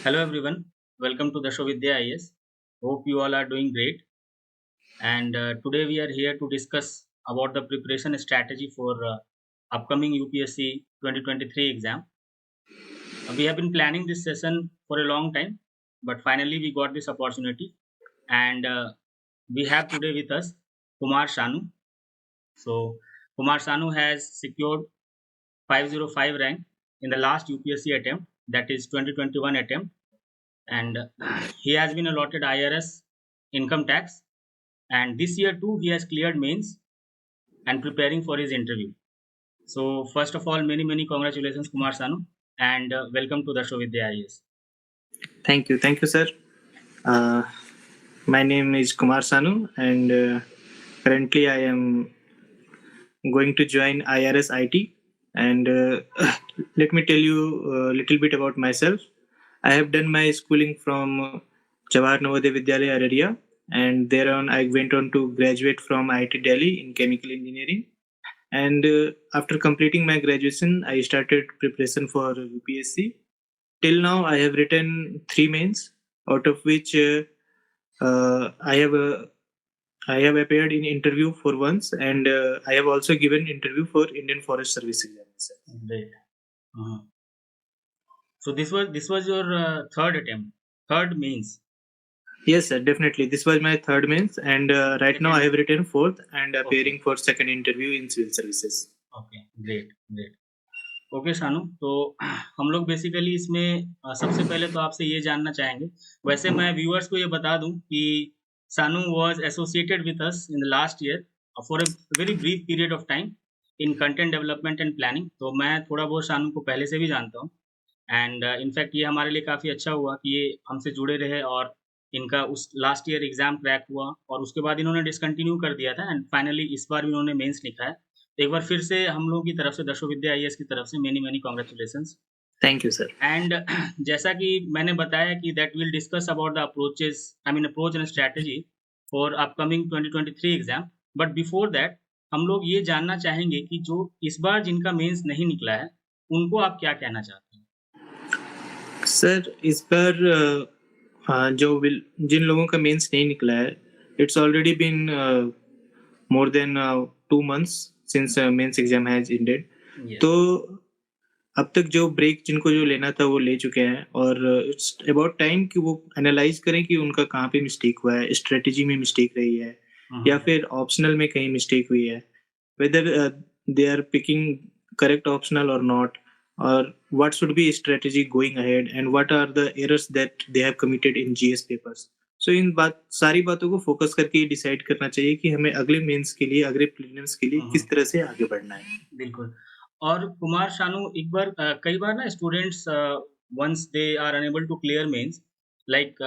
Hello everyone, welcome to the show Vidya IS. Hope you all are doing great. And today we are here to discuss about the preparation strategy for upcoming UPSC 2023 exam. We have been planning this session for a long time, but finally we got this opportunity. And we have today with us Kumar Shanu. So Kumar Shanu has secured 505 rank in the last UPSC attempt, that is 2021 attempt, and he has been allotted IRS income tax, and this year too he has cleared mains and preparing for his interview. So first of all, many congratulations, Kumar Sanu, and welcome to the show with the IAS. Thank you, sir. Uh, my name is Kumar Sanu, and currently I am going to join IRS IT. And let me tell you a little bit about myself. I have done my schooling from Jawahar Navodaya Vidyalaya, Araria, and thereon I went on to graduate from IIT Delhi in chemical engineering. And after completing my graduation, I started preparation for UPSC. Till now, I have written three mains, out of which uh, I have uh, I have appeared in interview for once, and I have also given interview for Indian Forest Service examination. Great. Uh-huh. So this was your third attempt, third means. Yes, sir, definitely. This was my third mains, and right now I have written fourth and appearing for second interview in civil services. Okay, great great. Okay Shanu, तो हम लोग basically इसमें सबसे पहले तो आपसे ये जानना चाहेंगे। वैसे मैं व्यूअर्स को ये बता दूं कि सानू was associated with us in the last year for a very brief period of time in content development and planning. तो मैं थोड़ा बहुत शानू को पहले से भी जानता हूँ, एंड इनफैक्ट ये हमारे लिए काफ़ी अच्छा हुआ कि ये हमसे जुड़े रहे, और इनका उस लास्ट ईयर एग्ज़ाम क्रैक हुआ और उसके बाद इन्होंने डिसकंटिन्यू कर दिया था, एंड फाइनली इस बार भी इन्होंने मेंस लिखा है। तो एक बार फिर से हम लोगों की तरफ से, दर्शो विद्या आईएएस की तरफ से many congratulations. Thank you, sir. And जैसा कि मैंने बताया कि that will discuss about the approaches, I mean approach and strategy for upcoming 2023 exam. But before that हम लोग ये जानना चाहेंगे कि जो इस बार जिनका मेंस नहीं निकला है, उनको आप क्या कहना चाहते हैं? सर, इस बार जिन लोगों का मेंस नहीं निकला है, it's already been more than 2 months since mains exam has ended. Yes. तो अब तक जो ब्रेक जिनको जो लेना था वो ले चुके हैं, और इट्स अबाउट टाइम कि वो एनालाइज करें कि उनका कहाँ पे मिस्टेक हुआ है, स्ट्रेटेजी में मिस्टेक रही है या फिर ऑप्शनल में कहीं मिस्टेक हुई है, whether they are picking correct optional और नॉट, और what should be strategy going ahead and what are the errors that they have committed in GS papers. So इन सारी बातों को फोकस करके डिसाइड करना चाहिए कि हमें अगले मेंस के लिए, अगले प्रीलिम्स के लिए किस तरह से आगे बढ़ना है। बिल्कुल। और कुमार शानू, एक बार कई बार ना students once they are unable to clear mains, like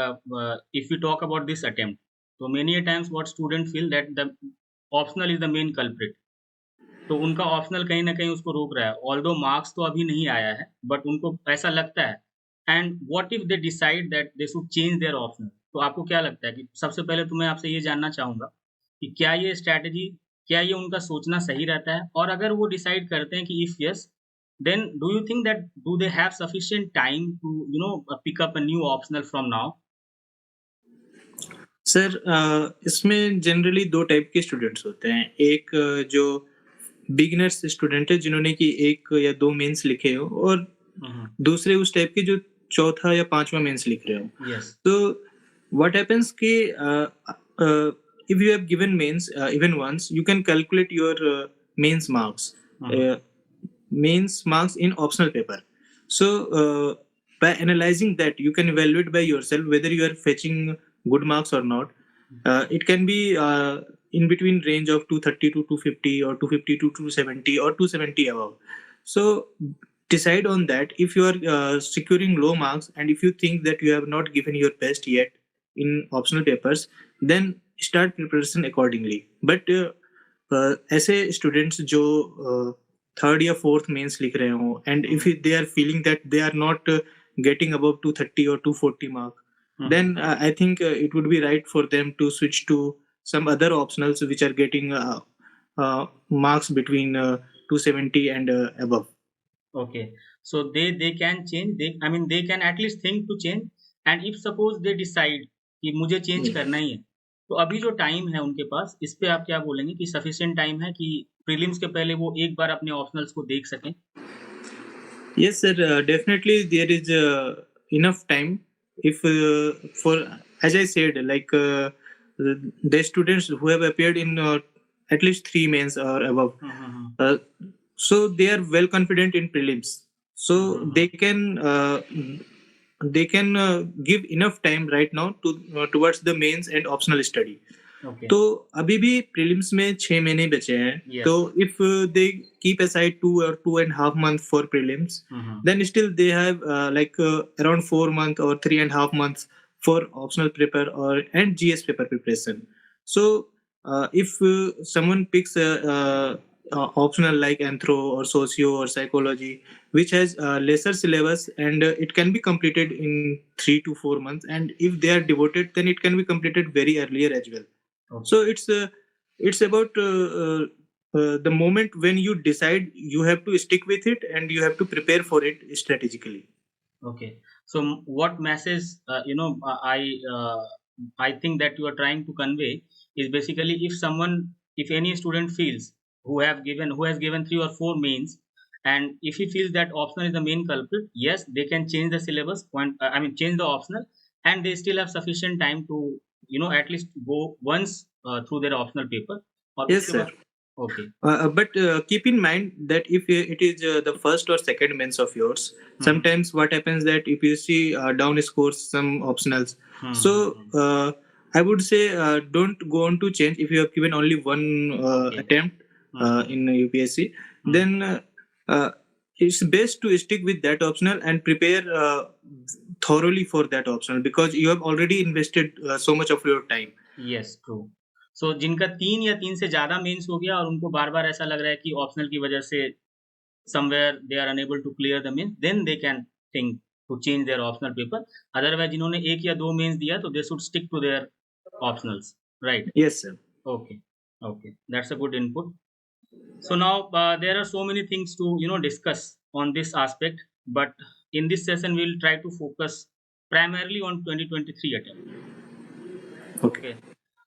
if you talk about this attempt, तो many a times what student feel that the optional is the main culprit. तो उनका ऑप्शनल कहीं न कहीं उसको रोक रहा है। ऑल्दो मार्क्स तो अभी नहीं आया है, बट उनको ऐसा लगता है। And what if they decide that they should change their optional? तो आपको क्या लगता है कि सबसे पहले तो मैं आपसे ये जानना चाहूँगा कि क्या ये स्ट्रैटेजी, क्या ये उनका सोचना सही रहता है? और अगर वो डिसाइड करते हैं कि if yes, then do you think that do they have sufficient time to pick up a new optional from now? Sir, इसमें जनरली 2 टाइप के स्टूडेंट्स होते हैं। एक जो बिगिनर्स स्टूडेंट है जिन्होंने कि 1 या 2 मेंस लिखे हो, और दूसरे उस टाइप के जो चौथा या 5वां मेंस लिख रहे हो। यस। तो व्हाट हैपेंस कि if you have given mains even once, you can calculate your mains marks, mains marks in optional paper. So by analyzing that, you can evaluate by yourself whether you are fetching good marks or not. It can be in between range of 230 to 250 or 250 to 270 or 270 above. So decide on that. If you are securing low marks and if you think that you have not given your best yet in optional papers, then start preparation accordingly. But ऐसे students जो third या fourth mains लिख रहे हो, and if they are feeling that they are not getting above 230 or 240 mark, then I think it would be right for them to switch to some other optionals which are getting marks between 270 and above. Okay. so they can change, they can at least think to change, and if suppose they decide कि मुझे change करना ही है, तो अभी जो time है उनके पास, इस पे आप क्या बोलेंगे कि सफिशिएंट टाइम है कि प्रीलिम्स के पहले वो एक बार अपने ऑप्शनल्स को देख सकें? Yes, sir. Definitely, there is enough time. If for as I said, like the students who have appeared in at least 3 mains or above, uh, so they are well confident in prelims. So they can give enough time right now to towards the mains and optional study. Okay. तो अभी भी prelims में 6 महीने बचे हैं. Yes. तो if they keep aside 2 or 2.5 months for prelims, then still they have around 4 months or 3.5 months for optional paper or and GS paper preparation. So if someone picks a optional like anthro or socio or psychology, which has lesser syllabus, and it can be completed in 3 to 4 months, and if they are devoted, then it can be completed very earlier as well. Okay. So it's about the moment when you decide you have to stick with it and you have to prepare for it strategically. Okay. So what message I think that you are trying to convey is basically if any student feels who has given 3 or 4 mains, and if he feels that optional is the main culprit, yes, they can change the syllabus change the optional, and they still have sufficient time to at least go once through their optional paper. Yes, sir. Okay. But keep in mind that if it is the first or second mains of yours, sometimes what happens that if you see down scores some optionals, so I would say don't go on to change if you have given only one attempt in UPSC. Then it's best to stick with that optional and prepare thoroughly for that optional, because you have already invested so much of your time. Yes, true. So जिनका 3 या 3 से ज़्यादा mains हो गया और उनको बार-बार ऐसा लग रहा है कि ऑप्शनल की वजह से somewhere they are unable to clear the mains, then they can think to change their optional paper. Otherwise जिन्होंने 1 या 2 मेंस दिया तो they should stick to their optionals, right? Yes, sir. Okay, that's a good input. So now there are so many things to discuss on this aspect, but in this session we will try to focus primarily on 2023 attempt. Okay.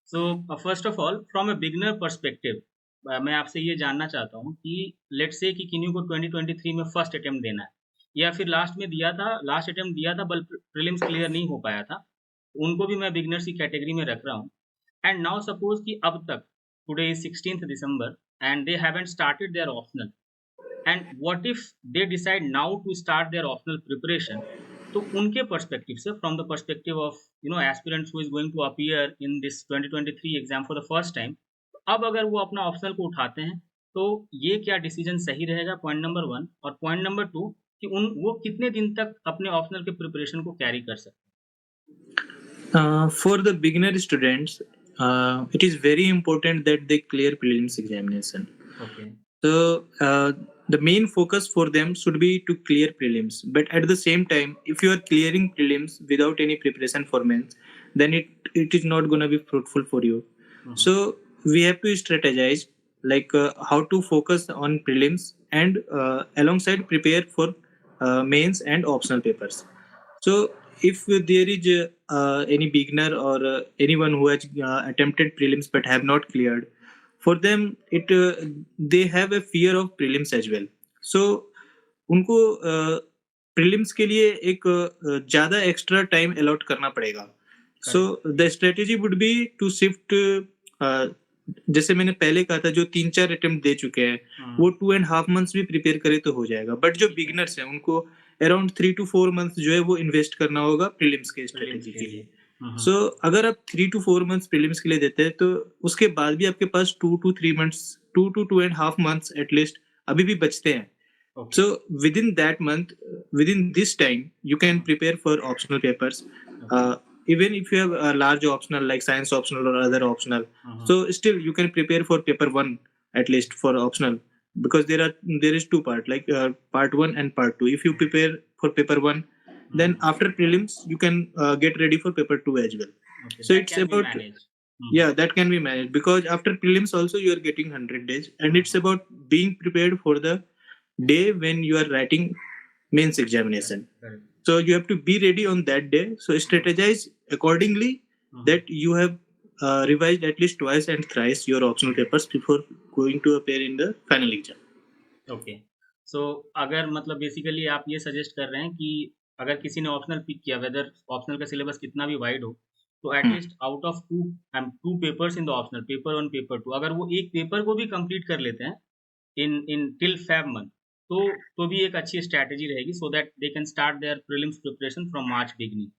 So first of all, from a beginner perspective, मैं आपसे ये जानना चाहता हूँ कि let's say कि किन्हीं को 2023 में फर्स्ट अटेम्प्ट देना है या फिर लास्ट अटेम्प्ट दिया था बल्कि प्रीलिम्स क्लियर नहीं हो पाया था, उनको भी मैं बिगिनर्स की कैटेगरी में रख रहा हूँ. एंड नाउ सपोज कि अब तक today is 16th December and they haven't started their optional, and what if they decide now to start their optional preparation, तो उनके पर्सपेक्टिव से, from the perspective of aspirants who is going to appear in this 2023 exam for the first time, अब अगर वो अपना optional को उठाते हैं तो ये क्या डिसीजन सही रहेगा, पॉइंट नंबर 1. और पॉइंट नंबर 2 कि वो कितने दिन तक अपने ऑप्शनल के प्रिपरेशन को कैरी कर सकते हैं. For the beginner students, it is very important that they clear prelims examination. Okay. So the main focus for them should be to clear prelims, but at the same time, if you are clearing prelims without any preparation for mains, then it is not going to be fruitful for you. So we have to strategize like how to focus on prelims and alongside prepare for mains and optional papers. So if there is any beginner or anyone who has attempted prelims but have not cleared, for them they have a fear of prelims as well. So उनको prelims के लिए एक ज़्यादा extra time allot करना पड़ेगा. So the strategy would be to shift जैसे मैंने पहले कहा था, जो 3-4 अटेम्प्ट दे चुके हैं वो 2.5 months भी प्रिपेयर करे तो हो जाएगा, बट जो बिगिनर्स हैं उनको अराउंड 3 to 4 months जो है वो इन्वेस्ट करना होगा प्रीलिम्स के स्ट्रेटेजी के लिए. सो अगर आप 3 to 4 months प्रीलिम्स के लिए देते हैं तो उसके बाद भी आपके पास 2 to 3 months 2 to 2.5 months at least अभी भी बचते हैं. So within that month, within this time, you can prepare for optional papers. Even if you have a large optional like science optional or other optional, so still you can prepare for paper 1 at least for optional, because there is 2 parts like part 1 and part 2. If you prepare for paper 1, then after prelims you can get ready for paper 2 as well. Okay, so it's about that can be managed, because after prelims also you are getting 100 days, and it's about being prepared for the day when you are writing mains examination. Correct. So you have to be ready on that day. So strategize accordingly that you have revised at least twice and thrice your optional papers before going to appear in the final exam. Okay so अगर मतलब basically आप ये suggest कर रहे हैं कि अगर किसी ने ऑप्शनल पिक किया वेदर ऑप्शनल का सिलेबस कितना भी वाइड हो तो at least out of two papers in the optional paper 1 paper 2 अगर वो एक पेपर को भी कंप्लीट कर लेते हैं in in till Feb month तो भी एक अच्छी स्ट्रैटेजी रहेगी so that they can start their prelims preparation from March beginning.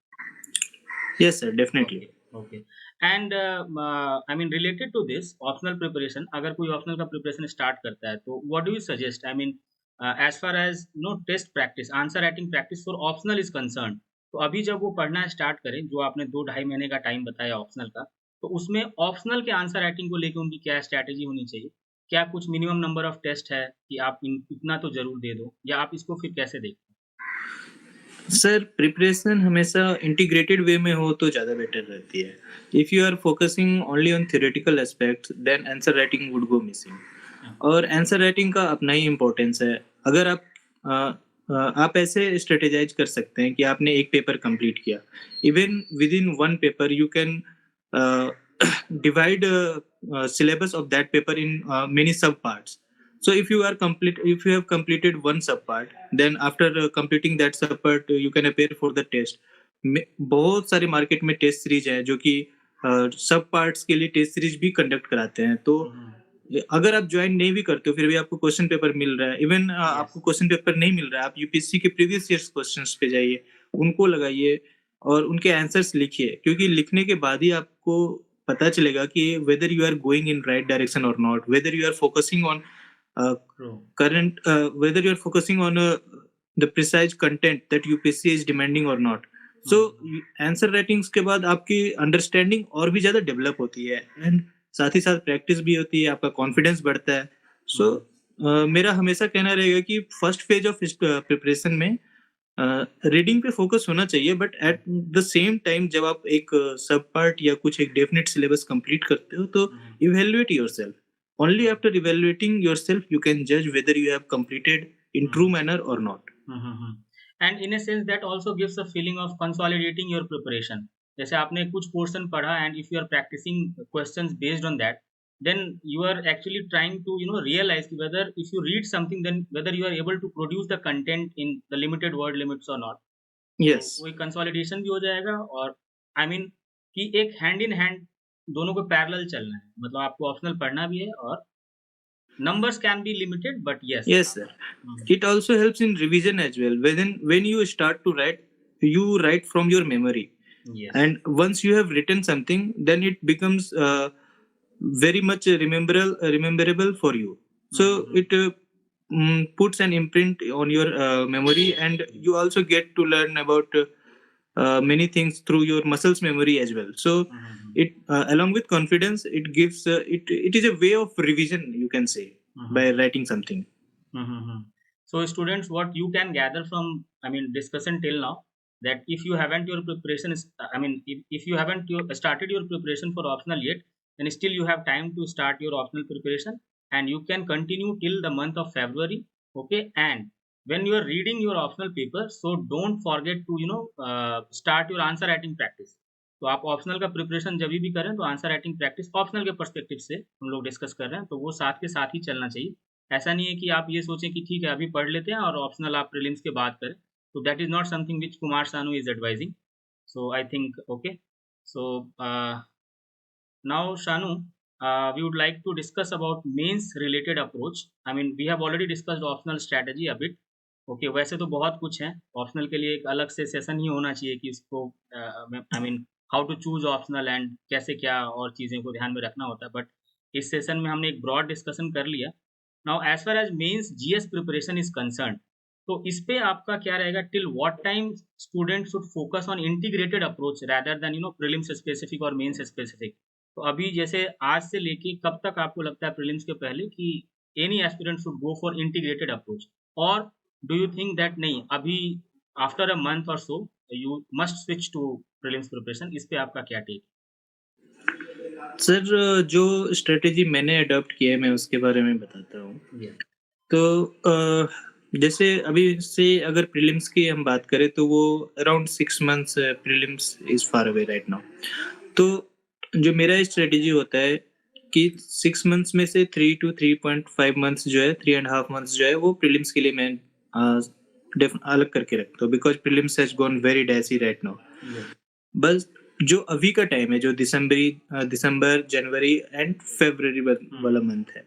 Yes, sir, definitely. Okay. And I mean related to this optional preparation, अगर कोई optional का preparation start करता है तो what do you suggest? I mean as far as test practice, answer writing practice for optional is concerned, तो अभी जब वो पढ़ना स्टार्ट करें जो आपने 2-2.5 महीने का टाइम बताया ऑप्शनल का, तो उसमें ऑप्शनल के आंसर राइटिंग को लेकर उनकी क्या स्ट्रैटेजी होनी चाहिए? क्या कुछ मिनिमम नंबर ऑफ टेस्ट है कि आप इतना तो जरूर दे दो या आप इसको फिर कैसे देखते हैं? सर प्रिपरेशन हमेशा इंटीग्रेटेड वे में हो तो ज़्यादा बेटर रहती है. If you are focusing only on theoretical aspects then answer writing would go missing. और आंसर राइटिंग का अपना ही इम्पोर्टेंस है. अगर आप ऐसे स्ट्रेटेजाइज कर सकते हैं कि आपने एक पेपर कंप्लीट किया, even with in one paper you can divide syllabus of that paper in many sub parts. So if you have completed one sub part, then after completing that sub part you can appear for the test. बहुत सारे market में test series है जो कि सब parts के लिए test series भी कंडक्ट कराते हैं. तो अगर आप ज्वाइन नहीं भी करते हो फिर भी आपको क्वेश्चन पेपर मिल रहा है. इवन आपको क्वेश्चन पेपर नहीं मिल रहा है, आप यूपीएससी के प्रीवियस ईयर्स क्वेश्चंस पे जाइए, उनको लगाइए और उनके आंसर्स लिखिए, क्योंकि लिखने के बाद ही आपको पता चलेगा कि whether you are going in right direction or not, whether you are focusing on whether you are focusing on the precise content that UPSC is demanding or not. So answer writings के बाद आपकी understanding और भी ज़्यादा develop होती है and साथ ही साथ प्रैक्टिस भी होती है, आपका कॉन्फिडेंस बढ़ता है. सो मेरा हमेशा कहना रहेगा कि फर्स्ट फेज ऑफ प्रिपरेशन में रीडिंग पे फोकस होना चाहिए, but at the same time जब आप एक सब पार्ट या कुछ एक डेफिनेट सिलेबस कंप्लीट करते हो तो evaluate yourself. Only after evaluating yourself you can जज whether you have completed in true manner और not. And in a sense that also gives a feeling of consolidating your preparation. जैसे आपने कुछ portion पढ़ा and if you are practising questions based on that, then you are actually trying to realize whether if you read something then whether you are able to produce the content in the limited word limits or not. Yes. तो कोई consolidation भी हो जाएगा और I mean कि एक hand in hand दोनों को पैरेलल चलना है. मतलब आपको ऑप्शनल पढ़ना भी है और numbers can be limited, but yes. Yes, sir. It also helps in revision as well. When you start to write, you write from your memory. Yes. And once you have written something, then it becomes very much rememberable for you. So it puts an imprint on your memory, and you also get to learn about many things through your muscles memory as well. So it along with confidence, it gives it is a way of revision, you can say, by writing something. So students, what you can gather from discussion till now, that if you haven't your preparation if you haven't started your preparation for optional yet, then still you have time to start your optional preparation and you can continue till the month of February. Okay, and when you are reading your optional paper, so don't forget to start your answer writing practice. तो आप optional का preparation जब भी करें तो answer writing practice optional के perspective से हम लोग डिस्कस कर रहे हैं, तो वो साथ के साथ ही चलना चाहिए. ऐसा नहीं है कि आप ये सोचें कि ठीक है अभी पढ़ लेते हैं और ऑप्शनल आप प्रीलिम्स के बाद करें. तो that is not something which Kumar Sanu is advising. So I think okay. So now Shanu, we would like to discuss about mains related approach. We have already discussed optional strategy a bit. Okay, वैसे तो बहुत कुछ है optional के लिए, एक अलग से सेशन ही होना चाहिए कि इसको how to choose optional and कैसे क्या और चीज़ें को ध्यान में रखना होता है, बट इस सेशन में हमने एक ब्रॉड डिस्कशन कर लिया. Now as far as mains GS preparation is concern, तो इस पे आपका क्या रहेगा? Till what time student should focus on integrated approach rather than prelims specific और मेंस स्पेसिफिक. तो अभी जैसे आज से लेके कब तक आपको लगता है प्रीलिम्स के पहले कि any aspirant should go for integrated approach, और डू यू थिंक दैट नहीं अभी आफ्टर अ मंथ और so you must switch to prelims preparation? इस पे आपका क्या टेक? सर जो स्ट्रेटेजी मैंने अडॉप्ट किया है मैं उसके बारे में बताता हूँ. तो जैसे अभी से अगर प्रीलिम्स की हम बात करें तो वो around 6 months prelims is far away right now. तो जो मेरा स्ट्रेटेजी होता है कि 6 मंथ्स में से 3 टू 3.5 मंथ्स जो है 3.5 मंथ्स जो है वो प्रीलिम्स के लिए मैं अलग करके रखता हूँ, because prelims has gone very dicey right now. Yes. बस जो अभी का टाइम है, जो दिसंबर, जनवरी एंड फेब्रवरी वाला मंथ है,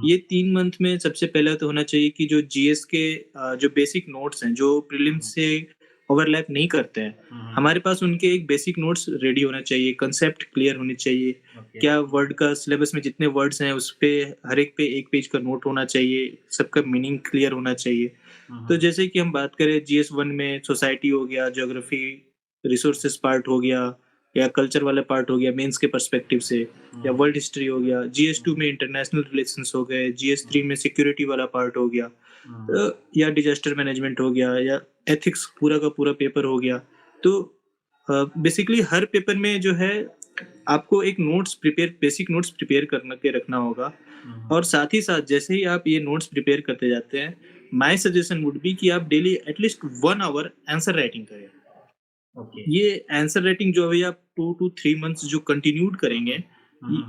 ये 3 मंथ में सबसे पहले तो होना चाहिए कि जो जीएस के जो बेसिक नोट्स हैं जो प्रीलिम्स से ओवरलैप नहीं करते हैं, हमारे पास उनके एक बेसिक नोट्स रेडी होना चाहिए, कंसेप्ट क्लियर होने चाहिए। Okay. क्या वर्ड का सिलेबस में जितने वर्ड्स हैं उस पे हर एक पे एक पेज का नोट होना चाहिए, सबका मीनिंग क्लियर होना चाहिए। तो जैसे कि हम बात करें GS1 में सोसाइटी हो गया, ज्योग्राफी, रिसोर्सेस पार्ट हो गया, या कल्चर वाला पार्ट हो गया मेंस के पर्सपेक्टिव से, या वर्ल्ड हिस्ट्री हो गया, GS2 में इंटरनेशनल रिलेशंस हो गए, GS3 में सिक्योरिटी वाला पार्ट हो गया, या डिजास्टर मैनेजमेंट हो गया, या एथिक्स पूरा का पूरा पेपर हो गया। तो बेसिकली हर पेपर में जो है आपको एक बेसिक नोट्स प्रिपेयर करना के रखना होगा। और साथ ही साथ जैसे ही आप ये नोट्स प्रिपेयर करते जाते हैं, माय सजेशन वुड बी कि आप daily at least 1 hour answer writing करें। Okay. ये आंसर राइटिंग जो अभी आप 2 to 3 मंथ्स जो कंटिन्यूड करेंगे,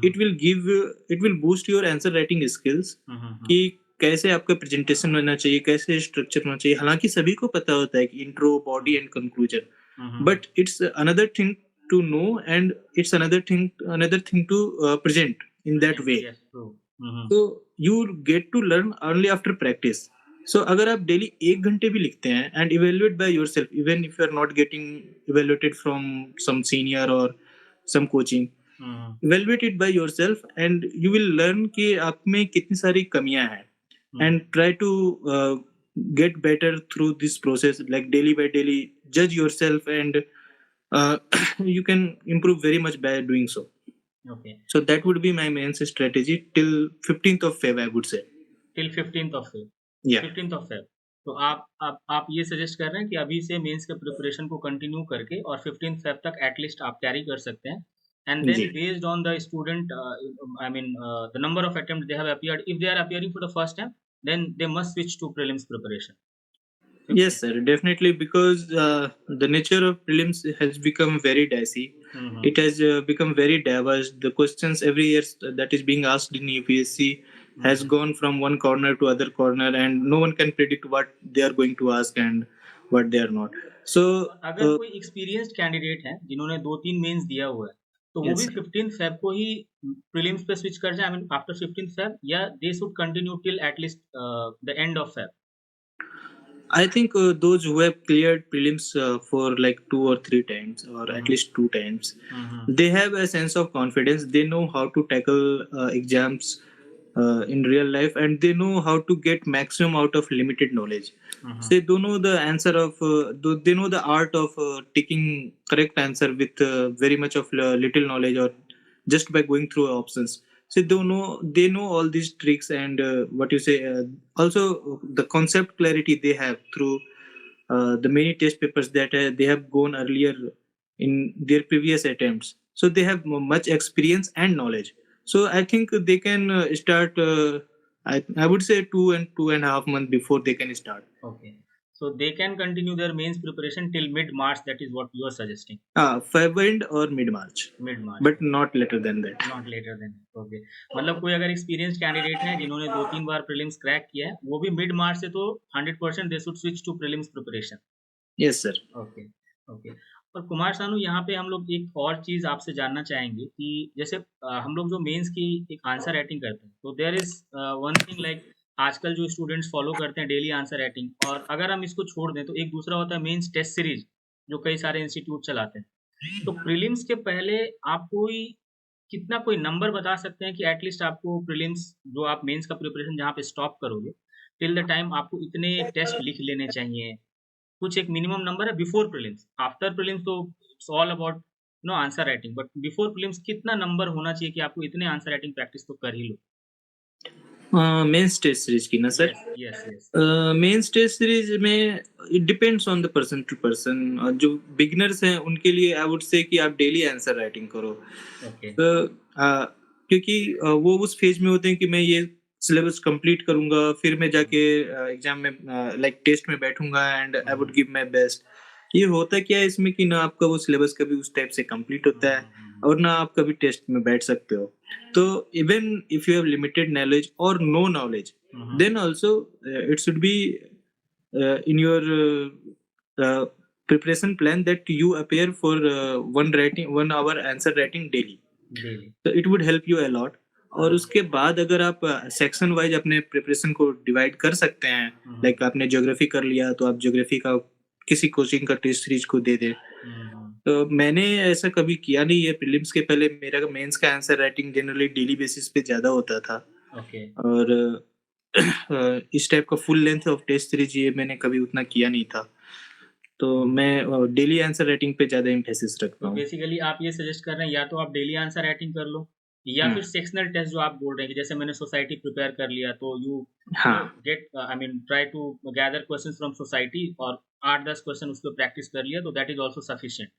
it will boost your answer writing skills कि कैसे आपका प्रेजेंटेशन होना चाहिए, कैसे स्ट्रक्चर होना चाहिए। हालांकि सभी को पता होता है कि intro, body and conclusion, but it's another thing to know and it's another thing to present in that way. Yes, true. तो you get to learn only after practice. So अगर आप डेली 1 घंटे भी लिखते हैं and evaluate by yourself, even if you are not getting evaluated from some senior और some coaching, evaluate it by yourself and you will learn कि आप में कितनी सारी कमियां हैं, and try to get better through this process, like daily by daily judge yourself, and you can improve very much by doing so. Okay. So that would be my main strategy till 15th of Feb, I would say. Till 15th of Feb. Yeah. 15th of Feb. तो आप ये suggest कर रहे हैं कि अभी से mains के प्रिपरेशन को कंटिन्यू करके और 15th फेब तक एटलीस्ट आप कैरी कर सकते हैं, एंड देन जी। Based on the student, I mean the number of attempt they have appeared, if they are appearing for the first time, then they must switch to prelims preparation. Yes, sir, definitely, because the nature of prelims has become very dicey. It has become very diverse. The questions every year that is being asked in UPSC has gone from one corner to other corner, and no one can predict what they are going to ask and what they are not. So अगर कोई experienced candidate है जिन्होंने 2-3 mains दिया हुआ है, तो वो भी 15th फेब को ही प्रीलिम्स पे स्विच कर जाए, I mean after 15th Feb, या they should continue till at least the end of Feb? I think those who have cleared prelims for like 2 or 3 times, or at least 2 times, they have a sense of confidence. They know how to tackle exams in real life, and they know how to get maximum out of limited knowledge. So they don't know the answer of they know the art of taking correct answer with very much of little knowledge, or just by going through options. So they know all these tricks, and what you say, also the concept clarity they have through the many test papers that they have gone earlier in their previous attempts. So they have much experience and knowledge. So I think they can start. I would say 2 and 2.5 months before they can start. Okay. So they can continue their mains preparation till mid-March. That is what you are suggesting. Feb end or mid-March. Mid-March. But not later than that. Not later than that. Okay. मतलब कोई अगर experience candidate है जिन्होंने 2-3 बार prelims crack किया है, वो भी mid मार्च से तो 100% they should switch to prelims preparation. Yes, sir. Okay. Okay. और कुमार सानू, यहाँ पे हम लोग एक और चीज़ आपसे जानना चाहेंगे कि जैसे हम लोग जो मेंस की एक आंसर राइटिंग करते हैं, तो there is one thing like आजकल जो स्टूडेंट्स फॉलो करते हैं डेली आंसर राइटिंग, और अगर हम इसको छोड़ दें तो एक दूसरा होता है मेंस टेस्ट सीरीज, जो कई सारे इंस्टीट्यूट चलाते हैं. तो प्रीलिम्स के पहले आप कोई नंबर बता सकते हैं कि एटलीस्ट आपको प्रीलिम्स, जो आप मेंस का प्रिपरेशन जहाँ पे स्टॉप करोगे, टिल द टाइम आपको इतने टेस्ट लिख लेने चाहिए? कुछ एक मिनिमम नंबर है बिफोर प्रीलिम्स. आफ्टर प्रीलिम्स तो it's all about no answer writing, but before prelims कितना नंबर होना चाहिए कि आपको इतने आंसर राइटिंग प्रैक्टिस तो कर ही लो? मेंस टेस्ट सीरीज की ना sir? Yes yes. Mains test series में it depends on the person to person. जो बिगिनर्स हैं उनके लिए आई वुड से कि आप डेली आंसर राइटिंग करो. ओके. क्योंकि वो उस फेज में होते हैं कि मैं ये सिलेबस कंप्लीट करूंगा, फिर मैं जाके एग्जाम में लाइक टेस्ट में बैठूंगा and I would give my best. ये होता क्या है इसमें कि ना आपका वो सिलेबस कभी उस टाइप से कंप्लीट होता है और ना आप कभी टेस्ट में बैठ सकते हो। तो even if you have limited knowledge और no knowledge, then also it should be in your preparation plan that you appear for one hour answer writing daily. Daily. So it would help you a lot. और उसके बाद अगर आप section wise अपने preparation को divide कर सकते हैं, लाइक आपने ज्योग्राफी कर लिया तो आप ज्योग्राफी का किसी कोचिंग का टेस्ट सीरीज को दे दे। तो मैंने ऐसा कभी किया नहीं है। प्रीलिम्स के पहले मेरा मेंस का answer writing generally daily basis पे ज्यादा होता था। ओके। और इस टाइप का full length of test series ये मैंने कभी उतना किया नहीं था। तो मैं डेली आंसर राइटिंग पे ज्यादा एम्फेसिस रखता तो हूँ। बेसिकली आप ये सजेस्ट कर रहे हैं या तो आप डेली आंसर राइटिंग कर लो या फिर सेक्शनल टेस्ट जो आप बोल रहे हैं कि जैसे मैंने सोसाइटी प्रिपेयर कर लिया तो यू हाँ get I mean try to gather questions from society और 8-10 क्वेश्चन उस पर प्रैक्टिस कर लिया तो दैट इज आल्सो सफिशिएंट।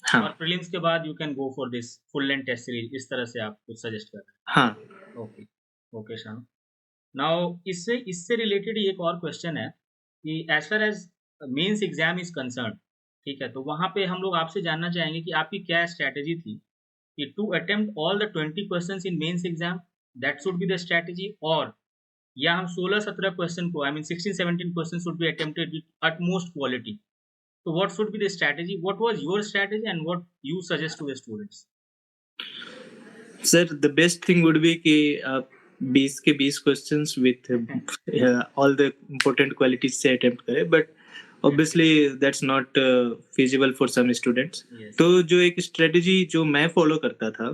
और हाँ प्रीलिम्स के बाद you can go for this full length test series, इस तरह से आप कुछ सजेस्ट कर रहे हाँ हैं। Okay okay Shanu. नाउ इससे इससे रिलेटेड एक और क्वेश्चन है कि as far as mains exam is concern, ठीक है, तो वहाँ पे हम लोग आपसे जानना चाहेंगे कि आपकी क्या स्ट्रैटेजी थी कि to attempt all the 20 questions in mains exam, that should be the strategy, और या हम 16-17 क्वेश्चन को I mean 16-17 question should be attempted with utmost quality. तो what should be the strategy, what was your strategy and what you suggest to the students? Sir, the best thing would be कि आप 20 के 20 questions with all the important qualities से attempt करें, but obviously that's not feasible for some students. Yes. तो जो एक strategy जो मैं फॉलो करता था,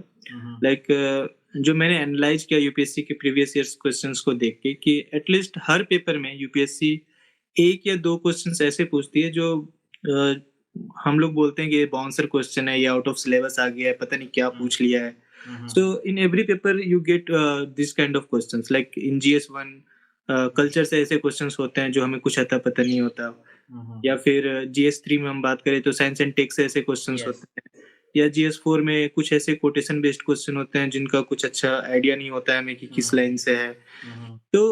लाइक जो मैंने एनालाइज किया यूपीएससी के प्रीवियस ईयर्स क्वेश्चंस को देख के कि एटलीस्ट हर पेपर में यूपीएससी एक या दो क्वेश्चंस ऐसे पूछती है जो uh, हम लोग बोलते हैं कि बाउंसर क्वेश्चन है या आउट ऑफ सिलेबस आ गया है, पता नहीं क्या पूछ लिया है। So in every paper you get this kind of questions, like in GS1 culture से ऐसे क्वेश्चंस होते हैं जो हमें कुछ अता पता नहीं होता, या फिर GS3 में हम बात करें तो साइंस एंड टेक से ऐसे क्वेश्चंस Yes. होते हैं, या GS4 में कुछ ऐसे कोटेशन बेस्ड क्वेश्चन होते हैं जिनका कुछ अच्छा आइडिया नहीं होता है हमें कि किस लाइन से है। तो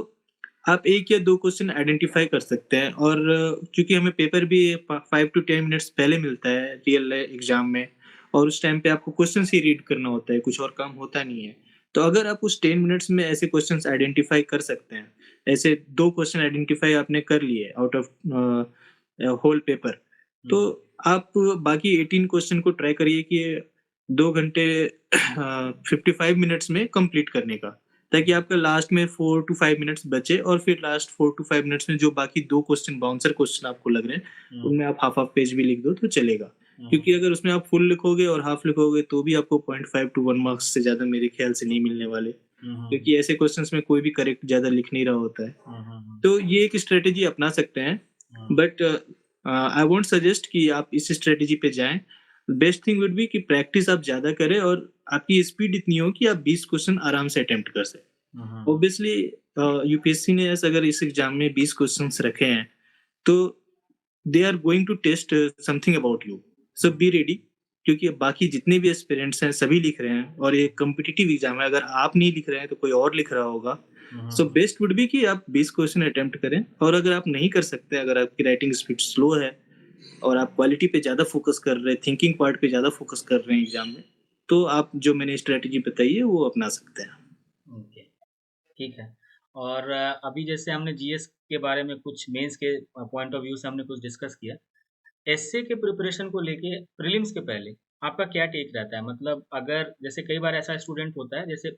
आप एक या दो क्वेश्चन आइडेंटिफाई कर सकते हैं, और क्योंकि हमें पेपर भी 5 to 10 मिनट्स पहले मिलता है रियल एग्जाम में, और उस टाइम पे आपको क्वेश्चन ही रीड करना होता है, कुछ और काम होता नहीं है। तो अगर आप उस 10 मिनट्स में ऐसे क्वेश्चंस आइडेंटिफाई कर सकते हैं, ऐसे दो क्वेश्चन आइडेंटिफाई आपने कर लिए आउट ऑफ होल पेपर, तो आप बाकी 18 क्वेश्चन को ट्राई करिए कि 2 घंटे 55 मिनट्स में कंप्लीट करने का, ताकि आपका लास्ट में 4 to 5 मिनट्स बचे, और फिर लास्ट 4 to 5 मिनट्स में जो बाकी दो क्वेश्चन बाउंसर क्वेश्चन आपको लग रहे हैं उनमें आप हाफ पेज भी लिख दो तो चलेगा। क्योंकि अगर उसमें आप फुल लिखोगे और हाफ लिखोगे तो भी आपको 0.5 to 1 मार्क्स से ज्यादा मेरे ख्याल से नहीं मिलने वाले, क्योंकि ऐसे क्वेश्चंस में कोई भी करेक्ट ज्यादा लिख नहीं रहा होता है। तो ये एक स्ट्रेटेजी अपना सकते हैं, बट आई वोंट सजेस्ट कि आप इस स्ट्रेटेजी पे जाएं। बेस्ट थिंग वुड बी कि प्रैक्टिस आप ज्यादा करें और आपकी स्पीड इतनी हो कि आप 20 क्वेश्चन आराम से अटेम्प्ट कर सकें। ऑब्वियसली यूपीएससी ने अगर इस एग्जाम में 20 क्वेश्चंस रखे हैं तो they are going to test something about you, so be ready, क्योंकि बाकी जितने भी एस्पिरेंट्स हैं सभी लिख रहे हैं और ये कम्पिटिटिव एग्जाम है। अगर आप नहीं लिख रहे हैं तो कोई और लिख रहा होगा। सो बेस्ट वुड बी कि आप 20 क्वेश्चन अटेम्प्ट करें, और अगर आप नहीं कर सकते, अगर आपकी राइटिंग स्पीड स्लो है और आप क्वालिटी पे ज्यादा फोकस कर रहे हैं, थिंकिंग पार्ट पे ज्यादा फोकस कर रहे हैं एग्जाम में, तो आप जो मैंने स्ट्रेटेजी बताई है वो अपना सकते हैं। ओके, ठीक है। और अभी जैसे हमने जीएस के बारे में कुछ मेंस के पॉइंट ऑफ व्यू से हमने कुछ डिस्कस किया, एसए के प्रिपरेशन को लेके प्रीलिम्स के पहले आपका क्या टेक रहता है? मतलब अगर जैसे कई बार ऐसा स्टूडेंट होता है, जैसे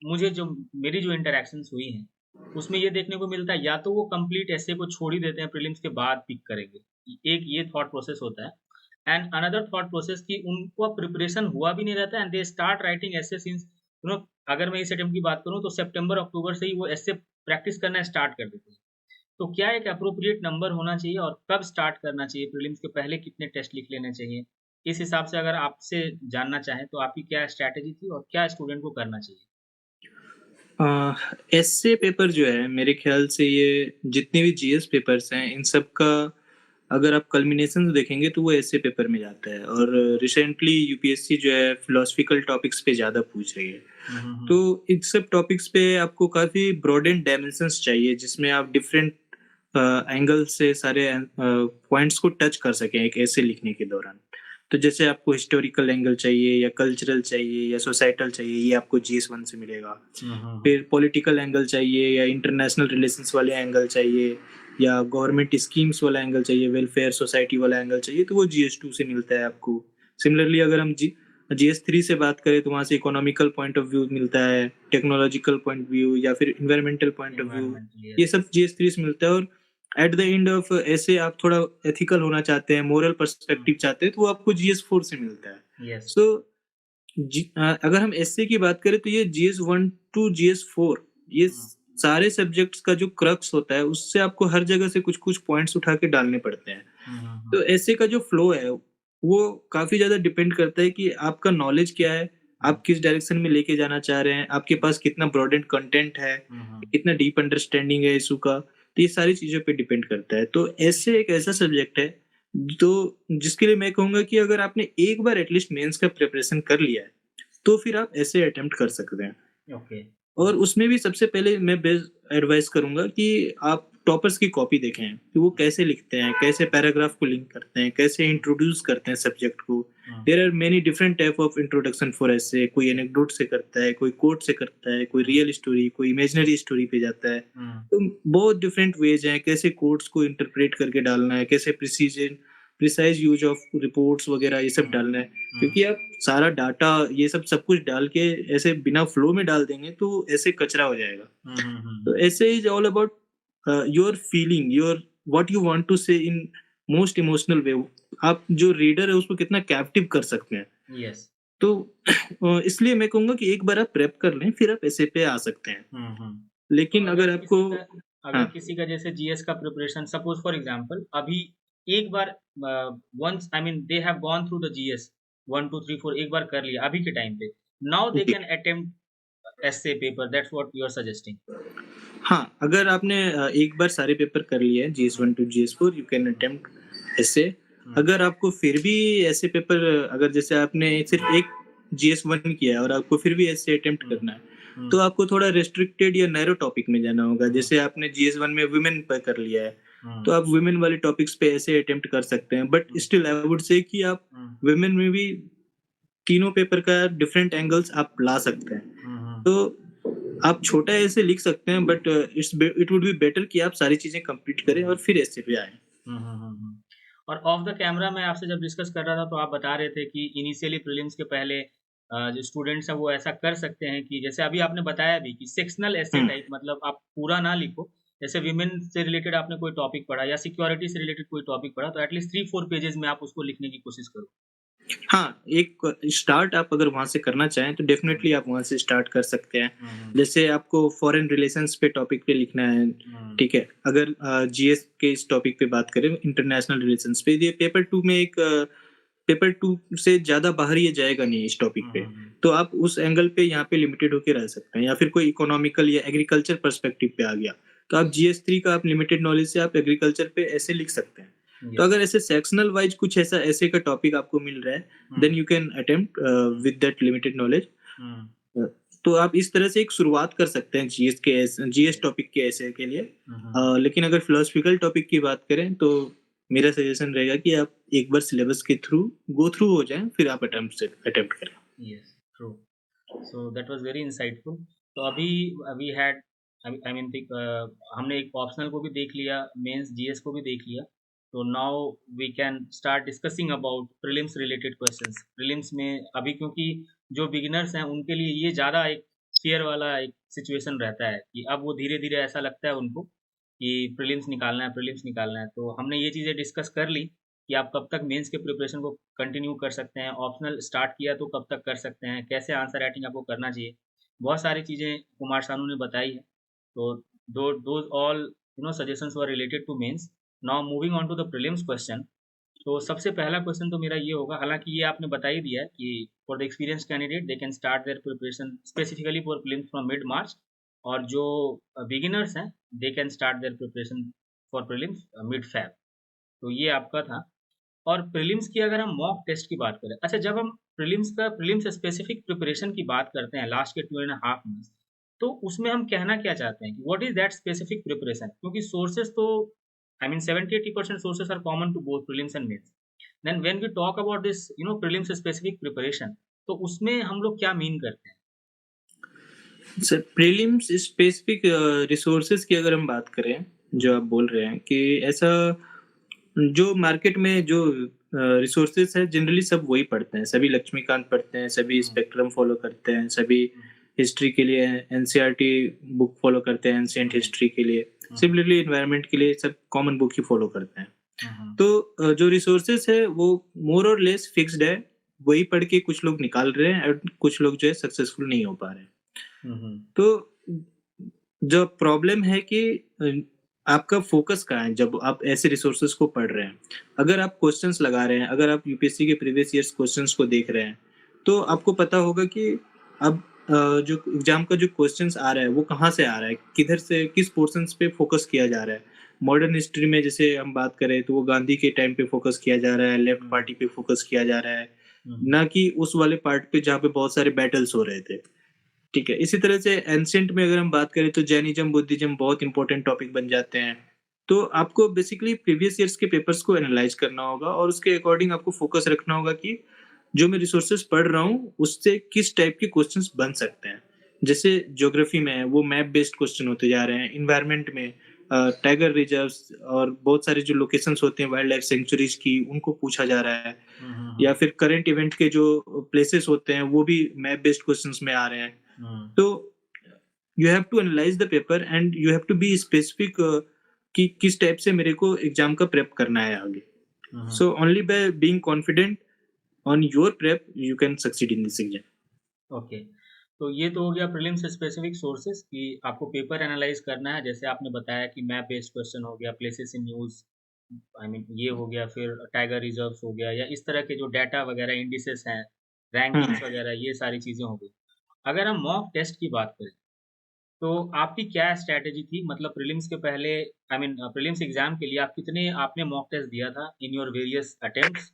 मुझे जो मेरी जो इंटरेक्शंस हुई हैं उसमें ये देखने को मिलता है या तो वो कंप्लीट एसए को छोड़ ही देते हैं, प्रीलिम्स के बाद पिक करेंगे, एक ये थॉट प्रोसेस होता है। एंड अनदर थॉट प्रोसेस कि उनको प्रिपरेशन हुआ भी नहीं रहता and they start writing essay since you know, अगर मैं इस अटेम्प्ट की बात करूँ तो सितंबर अक्टूबर से ही वो एसए प्रैक्टिस करना स्टार्ट कर देते हैं। तो क्या एक अप्रोप्रिएट नंबर होना चाहिए और कब स्टार्ट करना चाहिए? प्रीलिम्स के पहले कितने टेस्ट लिख लेने चाहिए? इस हिसाब से अगर आपसे जानना चाहें तो आपकी क्या स्ट्रैटेजी थी और क्या स्टूडेंट को करना चाहिए? एसए पेपर जो है मेरे ख्याल से ये जितने भी जीएस पेपर्स हैं इन सब का अगर आप कल्मिनेशन देखेंगे तो वो एसए पेपर में जाता है, और रिसेंटली यूपीएससी जो है फिलोसफिकल टॉपिक्स पे ज़्यादा पूछ रही है। तो इन सब टॉपिक्स पे आपको काफी ब्रॉड एंड डायमेंशंस चाहिए जिसमें आप डिफरेंट एंगल से सारे पॉइंट्स को टच कर सकें एक ऐसे लिखने के दौरान। तो जैसे आपको हिस्टोरिकल एंगल चाहिए या कल्चरल चाहिए या सोसाइटल चाहिए, ये आपको GS1 से मिलेगा। फिर पॉलिटिकल एंगल चाहिए या इंटरनेशनल रिलेशंस वाले एंगल चाहिए या गवर्नमेंट स्कीम्स वाला एंगल चाहिए, वेलफेयर सोसाइटी वाला एंगल चाहिए, तो वो GS2 से मिलता है आपको। सिमिलरली अगर हम GS3 से बात करें तो वहाँ से इकोनॉमिकल पॉइंट ऑफ व्यू मिलता है, टेक्नोलॉजिकल पॉइंट ऑफ व्यू या फिर environmental point of view, Environmental, ये yes. सब GS3 से मिलता है। और एट द एंड ऑफ ऐसे आप थोड़ा एथिकल होना चाहते हैं, मोरल पर्सपेक्टिव चाहते हैं, तो वो आपको GS4 से मिलता है। Yes. सो अगर हम एसए की बात करें तो ये GS1 टू GS4 ये सारे सब्जेक्ट्स का जो क्रक्स होता है उससे आपको हर जगह से कुछ कुछ पॉइंट्स उठा के डालने पड़ते हैं। तो एसए का जो फ्लो है वो काफी ज्यादा डिपेंड करता है कि आपका नॉलेज क्या है, आप किस डायरेक्शन में लेके जाना चाह रहे हैं, आपके पास कितना ब्रॉड एंड कंटेंट है, कितना डीप अंडरस्टैंडिंग है इशू का। तो ये सारी चीजों पे डिपेंड करता है। तो एसए एक ऐसा सब्जेक्ट है तो जिसके लिए मैं कहूंगा कि अगर आपने एक बार एटलीस्ट मेंस का प्रिपरेशन कर लिया है तो फिर आप ऐसे अटेम्प्ट कर सकते हैं। Okay. और उसमें भी सबसे पहले मैं बेस्ट एडवाइस करूंगा कि आप टॉपर्स की कॉपी देखें कि वो कैसे लिखते हैं, कैसे पैराग्राफ को लिंक करते हैं, कैसे इंट्रोड्यूस करते हैं सब्जेक्ट को। There are many different type of introduction for essay, कोई एनेक्डोट से करता है, कोई कोट से करता है, कोई रियल स्टोरी, कोई इमेजिनरी स्टोरी पे जाता है। तो बहुत डिफरेंट वेज हैं कैसे कोट्स को इंटरप्रेट करके डालना है, कैसे प्रिसाइज यूज ऑफ रिपोर्ट्स वगैरह ये सब डालना है। क्योंकि आप सारा डाटा ये सब कुछ डाल के ऐसे बिना फ्लो में डाल देंगे तो ऐसे कचरा हो जाएगा। तो essay is all about your feeling, your what you want to say in most emotional वे। आप जो रीडर है उसको कितना कैप्टिव कर सकते हैं। Yes. तो इसलिए मैं कहूंगा कि एक बार आप प्रेप कर लें फिर आप ऐसे पे आ सकते हैं। लेकिन तो अगर आपको अगर किसी का जैसे जीएस का प्रिपरेशन सपोज फॉर एग्जांपल अभी एक बार once I mean they have gone through the GS 1 2 3 4 एक बार कर लिया अभी के टाइम पे, now they can attempt essay paper, that's what you are suggesting. हाँ, अगर आपने एक बार सारे पेपर कर लिए हैं GS1 to GS4 you can attempt ऐसे। अगर आपको फिर भी ऐसे पेपर, अगर जैसे आपने सिर्फ एक GS1 किया है और आपको फिर भी ऐसे अटेम्प्ट करना है तो आपको थोड़ा रेस्ट्रिक्टेड या नैरो टॉपिक में जाना होगा। जैसे आपने GS1 में वुमेन पर कर लिया है तो आप वुमेन वाले टॉपिक्स पे ऐसे अटेम्प्ट कर सकते हैं। But still I would say कि आप वुमेन में भी तीनों पेपर का डिफरेंट एंगल्स आप ला सकते हैं। तो आप छोटा ऐसे लिख सकते हैं but it would be better कि आप सारी चीजें कंप्लीट करें और फिर ऐसे पे आए। और ऑफ द कैमरा मैं आपसे जब डिस्कस कर रहा था तो आप बता रहे थे कि इनिशियली प्रीलिम्स के पहले जो स्टूडेंट्स हैं वो ऐसा कर सकते हैं कि जैसे अभी आपने बताया भी कि सेक्शनल ऐसे टाइप, मतलब आप पूरा ना लिखो। जैसे विमेन से रिलेटेड आपने कोई टॉपिक पढ़ा या सिक्योरिटी से रिलेटेड कोई टॉपिक पढ़ा तो एटलीस्ट 3 4 पेजेस में आप उसको लिखने की कोशिश करो। हाँ, एक स्टार्ट आप अगर वहां से करना चाहें तो डेफिनेटली आप वहां से स्टार्ट कर सकते हैं। जैसे आपको फॉरेन रिलेशंस पे टॉपिक पे लिखना है, ठीक है। अगर GS के इस टॉपिक पे बात करें इंटरनेशनल रिलेशंस पे, ये पेपर टू से ज्यादा बाहर ये जाएगा नहीं इस टॉपिक पे। तो आप उस एंगल पे यहाँ पे लिमिटेड होके रह सकते हैं। या फिर कोई इकोनॉमिकल या एग्रीकल्चर पर्सपेक्टिव पे आ गया तो आप GS3 का आप लिमिटेड नॉलेज से आप एग्रीकल्चर पे ऐसे लिख सकते हैं। तो अगर ऐसे सेक्शनल वाइज कुछ ऐसा ऐसे का टॉपिक आपको मिल रहा है then you can attempt with that limited knowledge. तो आप इस तरह से एक शुरुआत कर सकते हैं GS टॉपिक के ऐसे के लिए। लेकिन अगर फिलोसफिकल टॉपिक की बात करें तो मेरा सजेशन रहेगा कि आप एक बार सिलेबस के थ्रू गो थ्रू हो जाएं फिर आप अटेम्प्ट करें। Yes, true. So that was very insightful. तो अभी वी हैड आई मीन हमने एक ऑप्शनल को भी देख लिया, मेंस जीएस को भी देख लिया। तो now we can start discussing about prelims related questions. Prelims में अभी क्योंकि जो बिगिनर्स हैं उनके लिए ये ज़्यादा एक फेयर वाला एक सिचुएशन रहता है कि अब वो धीरे धीरे ऐसा लगता है उनको कि प्रीलिम्स निकालना है, प्रीलिम्स निकालना है। तो हमने ये चीज़ें डिस्कस कर ली कि आप कब तक मेंस के प्रिपरेशन को कंटिन्यू कर सकते हैं, ऑप्शनल स्टार्ट किया तो कब तक कर सकते हैं, कैसे आंसर राइटिंग आपको करना चाहिए। बहुत सारी चीज़ें कुमार सानू ने बताई है। तो those all suggestions were related to mains. Now moving on to the prelims question. तो सबसे पहला क्वेश्चन तो मेरा ये होगा, हालांकि ये आपने बता ही दिया है कि for the experience candidate they can start there preparation specifically for prelims from mid मार्च, और जो बिगिनर्स हैं दे can start there preparation for prelims mid Feb. तो ये आपका था। और प्रीलिम्स की अगर हम मॉक टेस्ट की बात करें, अच्छा जब हम प्रीलिम्स स्पेसिफिक प्रिपरेशन की बात करते हैं लास्ट के 2.5 मंथ्स, तो उसमें हम कहना क्या चाहते हैं कि what is that specific preparation? क्योंकि सोर्सेज तो I mean 70-80% sources are common to both prelims and mains. Then when we talk about this prelims specific preparation, तो उसमें हम लोग क्या मीन करते हैं? सर प्रीलिम्स स्पेसिफिक रिसोर्सेज की अगर हम बात करें, जो आप बोल रहे हैं कि ऐसा जो मार्केट में जो रिसोर्सेज है जनरली सब वही पढ़ते हैं, सभी लक्ष्मीकांत पढ़ते हैं, सभी स्पेक्ट्रम फॉलो करते हैं, सभी हिस्ट्री के लिए एनसीईआरटी बुक फॉलो करते हैं, एंशिएंट हिस्ट्री के लिए, सिमिलरली एनवायरनमेंट के लिए सब कॉमन बुक ही फॉलो करते हैं। तो जो रिसोर्सेज है वो मोर और लेस फिक्स्ड है, वही पढ़ के कुछ लोग निकाल रहे हैं और कुछ लोग जो है सक्सेसफुल नहीं हो पा रहे हैं। तो जो प्रॉब्लम है कि आपका फोकस कहाँ है जब आप ऐसे रिसोर्सेज को पढ़ रहे हैं। अगर आप क्वेश्चंस लगा रहे हैं, अगर आप यूपीएससी के प्रीवियस ईयर्स क्वेश्चंस को देख रहे हैं, तो आपको पता होगा कि अब जो एग्जाम का जो क्वेश्चंस आ रहा है वो कहाँ से आ रहा है, किधर से, किस पोर्शंस पे फोकस किया जा रहा है। मॉडर्न हिस्ट्री में जैसे हम बात करें तो वो गांधी के टाइम पे फोकस किया जा रहा है, लेफ्ट पार्टी पे फोकस किया जा रहा है, ना कि उस वाले पार्ट पे जहाँ पे बहुत सारे बैटल्स हो रहे थे। ठीक है, इसी तरह से एंशिएंट में अगर हम बात करें तो जैनिज्म, बुद्धिज्म बहुत इंपॉर्टेंट टॉपिक बन जाते हैं। तो आपको बेसिकली प्रीवियस ईयर्स के पेपर्स को एनालाइज करना होगा और उसके अकॉर्डिंग आपको फोकस रखना होगा कि जो मैं रिसोर्सेज पढ़ रहा हूँ उससे किस टाइप के क्वेश्चंस बन सकते हैं। जैसे ज्योग्राफी में है वो मैप बेस्ड क्वेश्चन होते जा रहे हैं, इन्वायरमेंट में टाइगर रिजर्व्स और बहुत सारे जो लोकेशंस होते हैं वाइल्ड लाइफ सेंचुरीज की, उनको पूछा जा रहा है, या फिर करंट इवेंट के जो प्लेसेस होते हैं वो भी मैप बेस्ड क्वेश्चंस में आ रहे हैं। तो you have to analyse the paper and you have to be specific कि किस टाइप से मेरे को एग्जाम का प्रेप करना है आगे। So only by being confident on your prep you can succeed in this exam. Okay, तो ये तो हो गया प्रीलिम्स स्पेसिफिक सोर्सेज कि आपको पेपर एनालाइज करना है, जैसे आपने बताया कि मैप बेस्ड क्वेश्चन हो गया, places in news, I mean ये हो गया, फिर टाइगर रिजर्व्स हो गया, या इस तरह के जो डाटा वगैरह इंडिसेस हैं, रैंकिंग्स वगैरह, ये सारी चीज़ें हो गई। अगर हम मॉक टेस्ट की बात करें, तो आपकी क्या स्ट्रैटेजी थी? मतलब प्रीलिम्स के पहले, आई मीन प्रीलिम्स एग्जाम के लिए आप कितने आपने मॉक टेस्ट दिया था इन योर वेरियस अटेम्प्ट्स?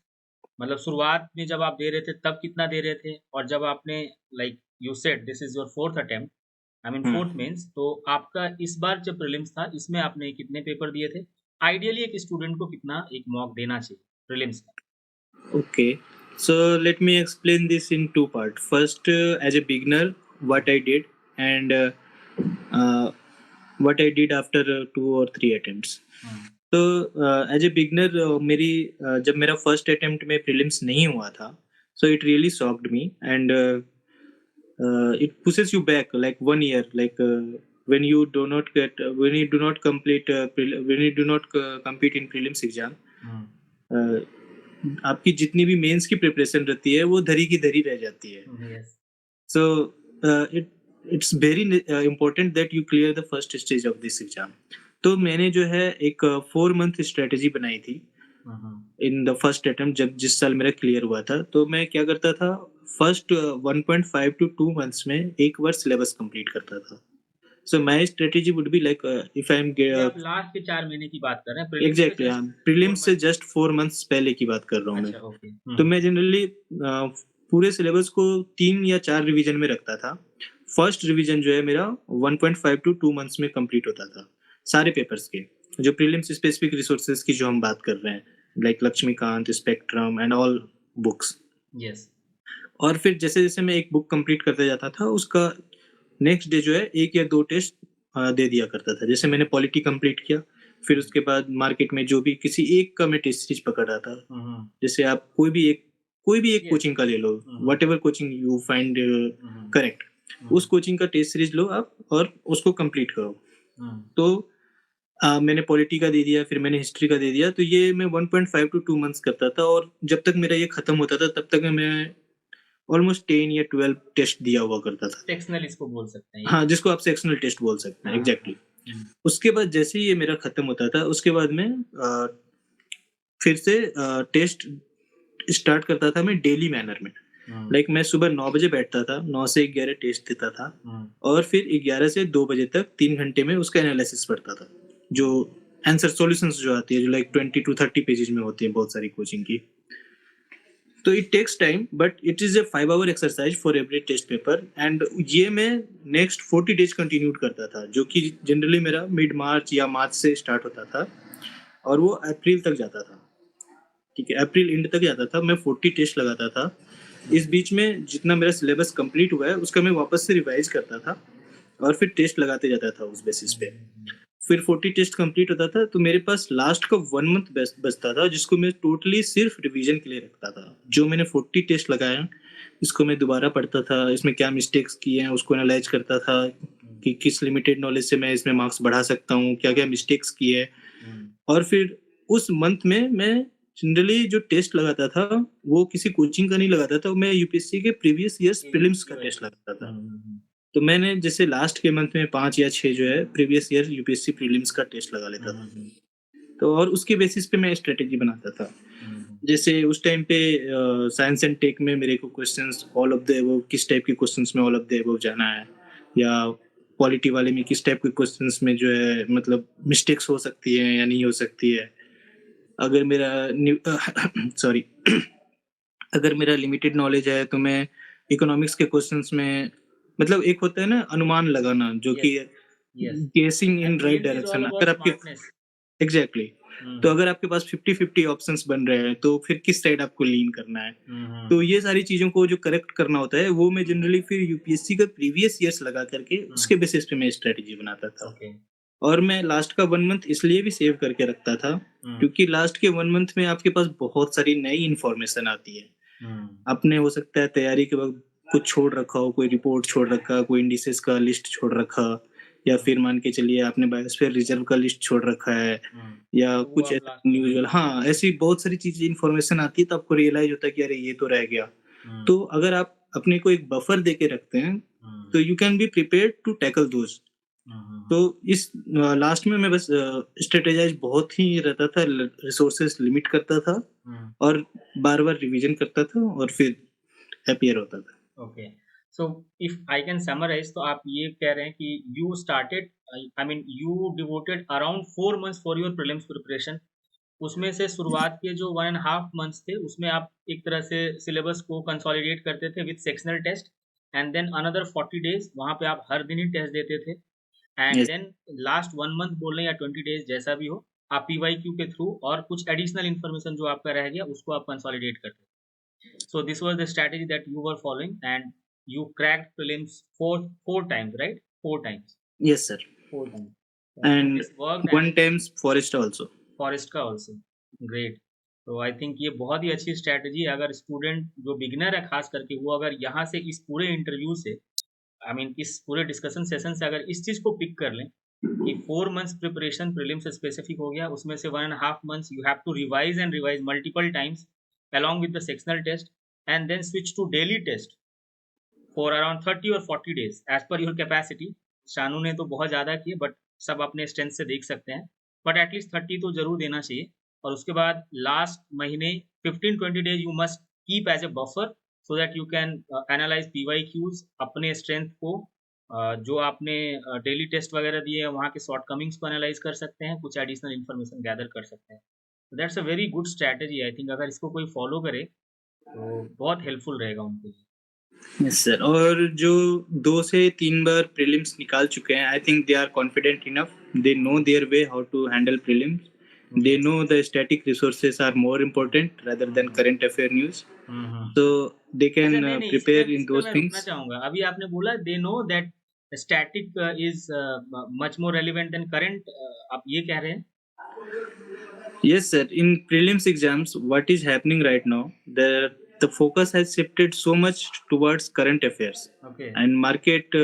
मतलब शुरुआत में जब आप दे रहे थे तब कितना दे रहे थे, और जब आपने like you said this is your fourth attempt, I mean fourth mains, तो आपका इस बार जब प्रीलिम्स था इसमें आपने कितने पेपर दिए थे? आइडियली एक स्टूडेंट को कितना एक मॉक देना चाहिए प्रीलिम्स का? Okay, so let me explain this in two parts. First, as a beginner, what I did, and uh, what I did after 2 or 3 attempts. तो एज ए बिगनर मेरी जब मेरा फर्स्ट अटेम्प्ट में prelims नहीं हुआ था, so it really shocked me and it pushes you back like 1 year, like when you do not get when you do not complete when you do not compete in prelims exam, आपकी जितनी भी mains की preparation रहती है वो धरी की धरी रह जाती है। Yes. So it's very important that you clear the first stage of this exam. तो मैंने जो है एक 4 month स्ट्रेटेजी बनाई थी इन द फर्स्ट अटेम्प्ट, जब जिस साल मेरा क्लियर हुआ था। तो मैं क्या करता था, फर्स्ट 1.5 to 2 months में एक बार सिलेबस कंप्लीट करता था। So my strategy would be like if I am आप लास्ट के 4 महीने की बात कर रहे हैं, प्रीलिम्स एग्जैक्टली, हाँ, प्रीलिम्स से जस्ट 4 months पहले की बात कर रहा हूँ मैं। अच्छा, ओके। तो मैं जनरली पूरे सिलेबस को 3 या 4 रिवीजन में रखता था। फर्स्ट रिवीजन जो है मेरा 1.5 to 2 months में कंप्लीट होता था सारे पेपर्स के, जो प्रीलिम्स स्पेसिफिक रिसोर्सेज की जो हम बात कर रहे हैं, like Laxmikanth, Spectrum and all books. Yes. और फिर जैसे जैसे मैं एक बुक कंप्लीट करते जाता था, उसका नेक्स्ट डे जो है 1 या 2 टेस्ट दे दिया करता था। जैसे मैंने पॉलिटी कंप्लीट किया, फिर उसके बाद मार्केट में जो भी किसी एक का मैं टेस्ट सीरीज पकड़ रहा था। जैसे आप कोई भी एक Yes. कोचिंग का ले लो, whatever coaching you find correct, उस कोचिंग का टेस्ट सीरीज लो आप और उसको कंप्लीट करो। तो मैंने पॉलिटी का दे दिया, फिर मैंने हिस्ट्री का दे दिया। तो ये मैं 1.5 to 2 months करता था, और जब तक मेरा ये खत्म होता था तब तक मैं ऑलमोस्ट 10 या 12 टेस्ट दिया हुआ करता था। सेक्शनल इसको बोल सकते हैं। हाँ, जिसको आप सेक्शनल टेस्ट बोल सकते हैं, एग्जैक्टली। उसके बाद जैसे ही ये मेरा खत्म होता था, उसके बाद मैं फिर से टेस्ट स्टार्ट करता था मैं डेली मैनर में। लाइक मैं सुबह 9 बजे बैठता था, 9 से 11 टेस्ट देता था, और फिर 11 से 2 बजे तक 3 घंटे में उसका एनालिसिस पढ़ता था, जो आंसर सॉल्यूशंस जो आती है, जो लाइक 20 to 30 पेजेस में होती है बहुत सारी कोचिंग की. तो it takes time, but it is a 5 hour exercise for every test paper. And ये मैं नेक्स्ट 40 days कंटिन्यूड करता था, जो कि जनरली मेरा मिड मार्च या मार्च से स्टार्ट होता था और वो अप्रैल तक जाता था. ठीक है, अप्रैल एंड तक जाता था. मैं 40 टेस्ट लगाता था. इस बीच में जितना मेरा सिलेबस कंप्लीट हुआ है उसका मैं वापस से रिवाइज करता था और फिर टेस्ट लगाते जाता था उस बेसिस पे. फिर 40 टेस्ट कंप्लीट होता था तो मेरे पास लास्ट का 1 month बचता था, जिसको मैं टोटली सिर्फ रिवीजन के लिए रखता था. जो मैंने 40 टेस्ट लगाया इसको मैं दोबारा पढ़ता था, इसमें क्या मिस्टेक्स किए हैं उसको एनालाइज करता था कि किस लिमिटेड नॉलेज से मैं इसमें मार्क्स बढ़ा सकता हूँ, क्या क्या मिस्टेक्स किए. और फिर उस मंथ में मैं जनरली जो टेस्ट लगाता था वो किसी कोचिंग का नहीं लगाता था, मैं यूपीएससी के प्रीवियस ईयर्स प्रीलिम्स का टेस्ट लगाता था. तो मैंने जैसे लास्ट के मंथ में 5 या 6 जो है प्रीवियस ईयर यूपीएससी प्रीलिम्स का टेस्ट लगा लेता था. तो और उसके बेसिस पे मैं स्ट्रेटेजी बनाता था. जैसे उस टाइम पे साइंस एंड टेक में मेरे को questions all of the above, किस टाइप के क्वेश्चंस में ऑल ऑफ द अबव जाना है, या पॉलिटी वाले में किस टाइप के क्वेश्चंस में जो है मतलब मिस्टेक्स हो सकती है या नहीं हो सकती है. अगर मेरा सॉरी अगर मेरा लिमिटेड नॉलेज है तो मैं इकोनॉमिक्स के क्वेश्चंस में, मतलब एक होता है ना अनुमान लगाना, जो कि गेसिंग इन राइट डायरेक्शन. अगर आपके एग्जैक्टली तो अगर आपके पास 50-50 ऑप्शंस बन रहे हैं तो फिर किस साइड आपको लीन करना है. तो ये सारी चीजों को जो करेक्ट करना होता है वो मैं जनरली फिर यूपीएससी का प्रीवियस ईयर्स लगा करके उसके बेसिस पे मैं स्ट्रेटेजी बनाता था. और मैं लास्ट का 1 month इसलिए भी सेव करके रखता था क्योंकि लास्ट के 1 month में आपके पास बहुत सारी नई इन्फॉर्मेशन आती है. आपने हो सकता है तैयारी के वक्त कुछ छोड़ रखा हो, कोई रिपोर्ट छोड़ रखा, कोई इंडिसेस का लिस्ट छोड़ रखा, या फिर मान के चलिए आपने बायोस्फीयर रिजर्व का लिस्ट छोड़ रखा है, या कुछ न्यूज़. हाँ, ऐसी बहुत सारी चीजें इन्फॉर्मेशन आती है तो आपको रियलाइज होता है कि अरे ये तो रह गया. तो अगर आप अपने को एक बफर दे के रखते हैं तो you can be prepared to tackle those. तो इस लास्ट में मैं बस स्ट्रेटेजाइज बहुत ही रहता था, रिसोर्सेस लिमिट करता था और बार बार रिवीजन करता था और फिर हैप्पियर होता था. Okay, so if I can summarise, तो आप ये कह रहे हैं कि you started, I mean you devoted around 4 months for your prelims preparation. उसमें से शुरुआत के जो 1.5 months थे उसमें आप एक तरह से सिलेबस को कंसोलिडेट करते थे with sectional test, and then another 40 days वहाँ पे आप हर दिन ही टेस्ट देते थे, एंड देन लास्ट 1 month बोल रहे हैं या 20 days जैसा भी हो, आप पीवाईक्यू के थ्रू और कुछ एडिशनल इन्फॉर्मेशन जो आपका रह गया उसको आप कंसोलिडेट करते थे. So this was the strategy that you were following, and you cracked prelims four times, right? 4 times. Yes, sir. 4 times. And this worked, one times forest also. Forest का also. Great. तो I think ये बहुत ही अच्छी strategy है. अगर student जो beginner है खास करके, वो अगर यहाँ से इस पूरे इंटरव्यू से, आई मीन इस पूरे डिस्कशन सेशन से अगर इस चीज़ को पिक कर लें कि 4 months प्रिपरेशन प्रीलिम्स स्पेसिफिक हो गया, उसमें से 1.5 months you have to revise and revise multiple times along with the sectional test, and then switch to daily test for around 30 or 40 days as per your capacity. Shanu ने तो बहुत ज़्यादा किए, but सब अपने स्ट्रेंथ से देख सकते हैं, बट एटलीस्ट 30 तो जरूर देना चाहिए. और उसके बाद लास्ट महीने 15-20 days you must keep as a buffer so that you can analyse PYQs अपने स्ट्रेंथ को, जो आपने डेली टेस्ट वगैरह दिए हैं वहाँ के शॉर्ट कमिंग्स को एनालाइज कर सकते हैं, कुछ एडिशनल इन्फॉर्मेशन गैदर कर सकते हैं. That's a very good strategy. I think अगर इसको कोई फॉलो करे तो बहुत हेल्पफुल रहेगा उनको. Yes sir. और जो 2 से 3 बार प्रीलिम्स निकाल चुके हैं, I think they are confident enough, they know their way how to handle prelims. They know the static resources are more important rather than current affair news. So they can prepare in those things. चाहूंगा, अभी आपने बोला they know that static is much more relevant than current. आप ये कह रहे हैं? Yes sir. In prelims exams, what is happening right now, the focus has shifted so much towards current affairs. Okay. And market,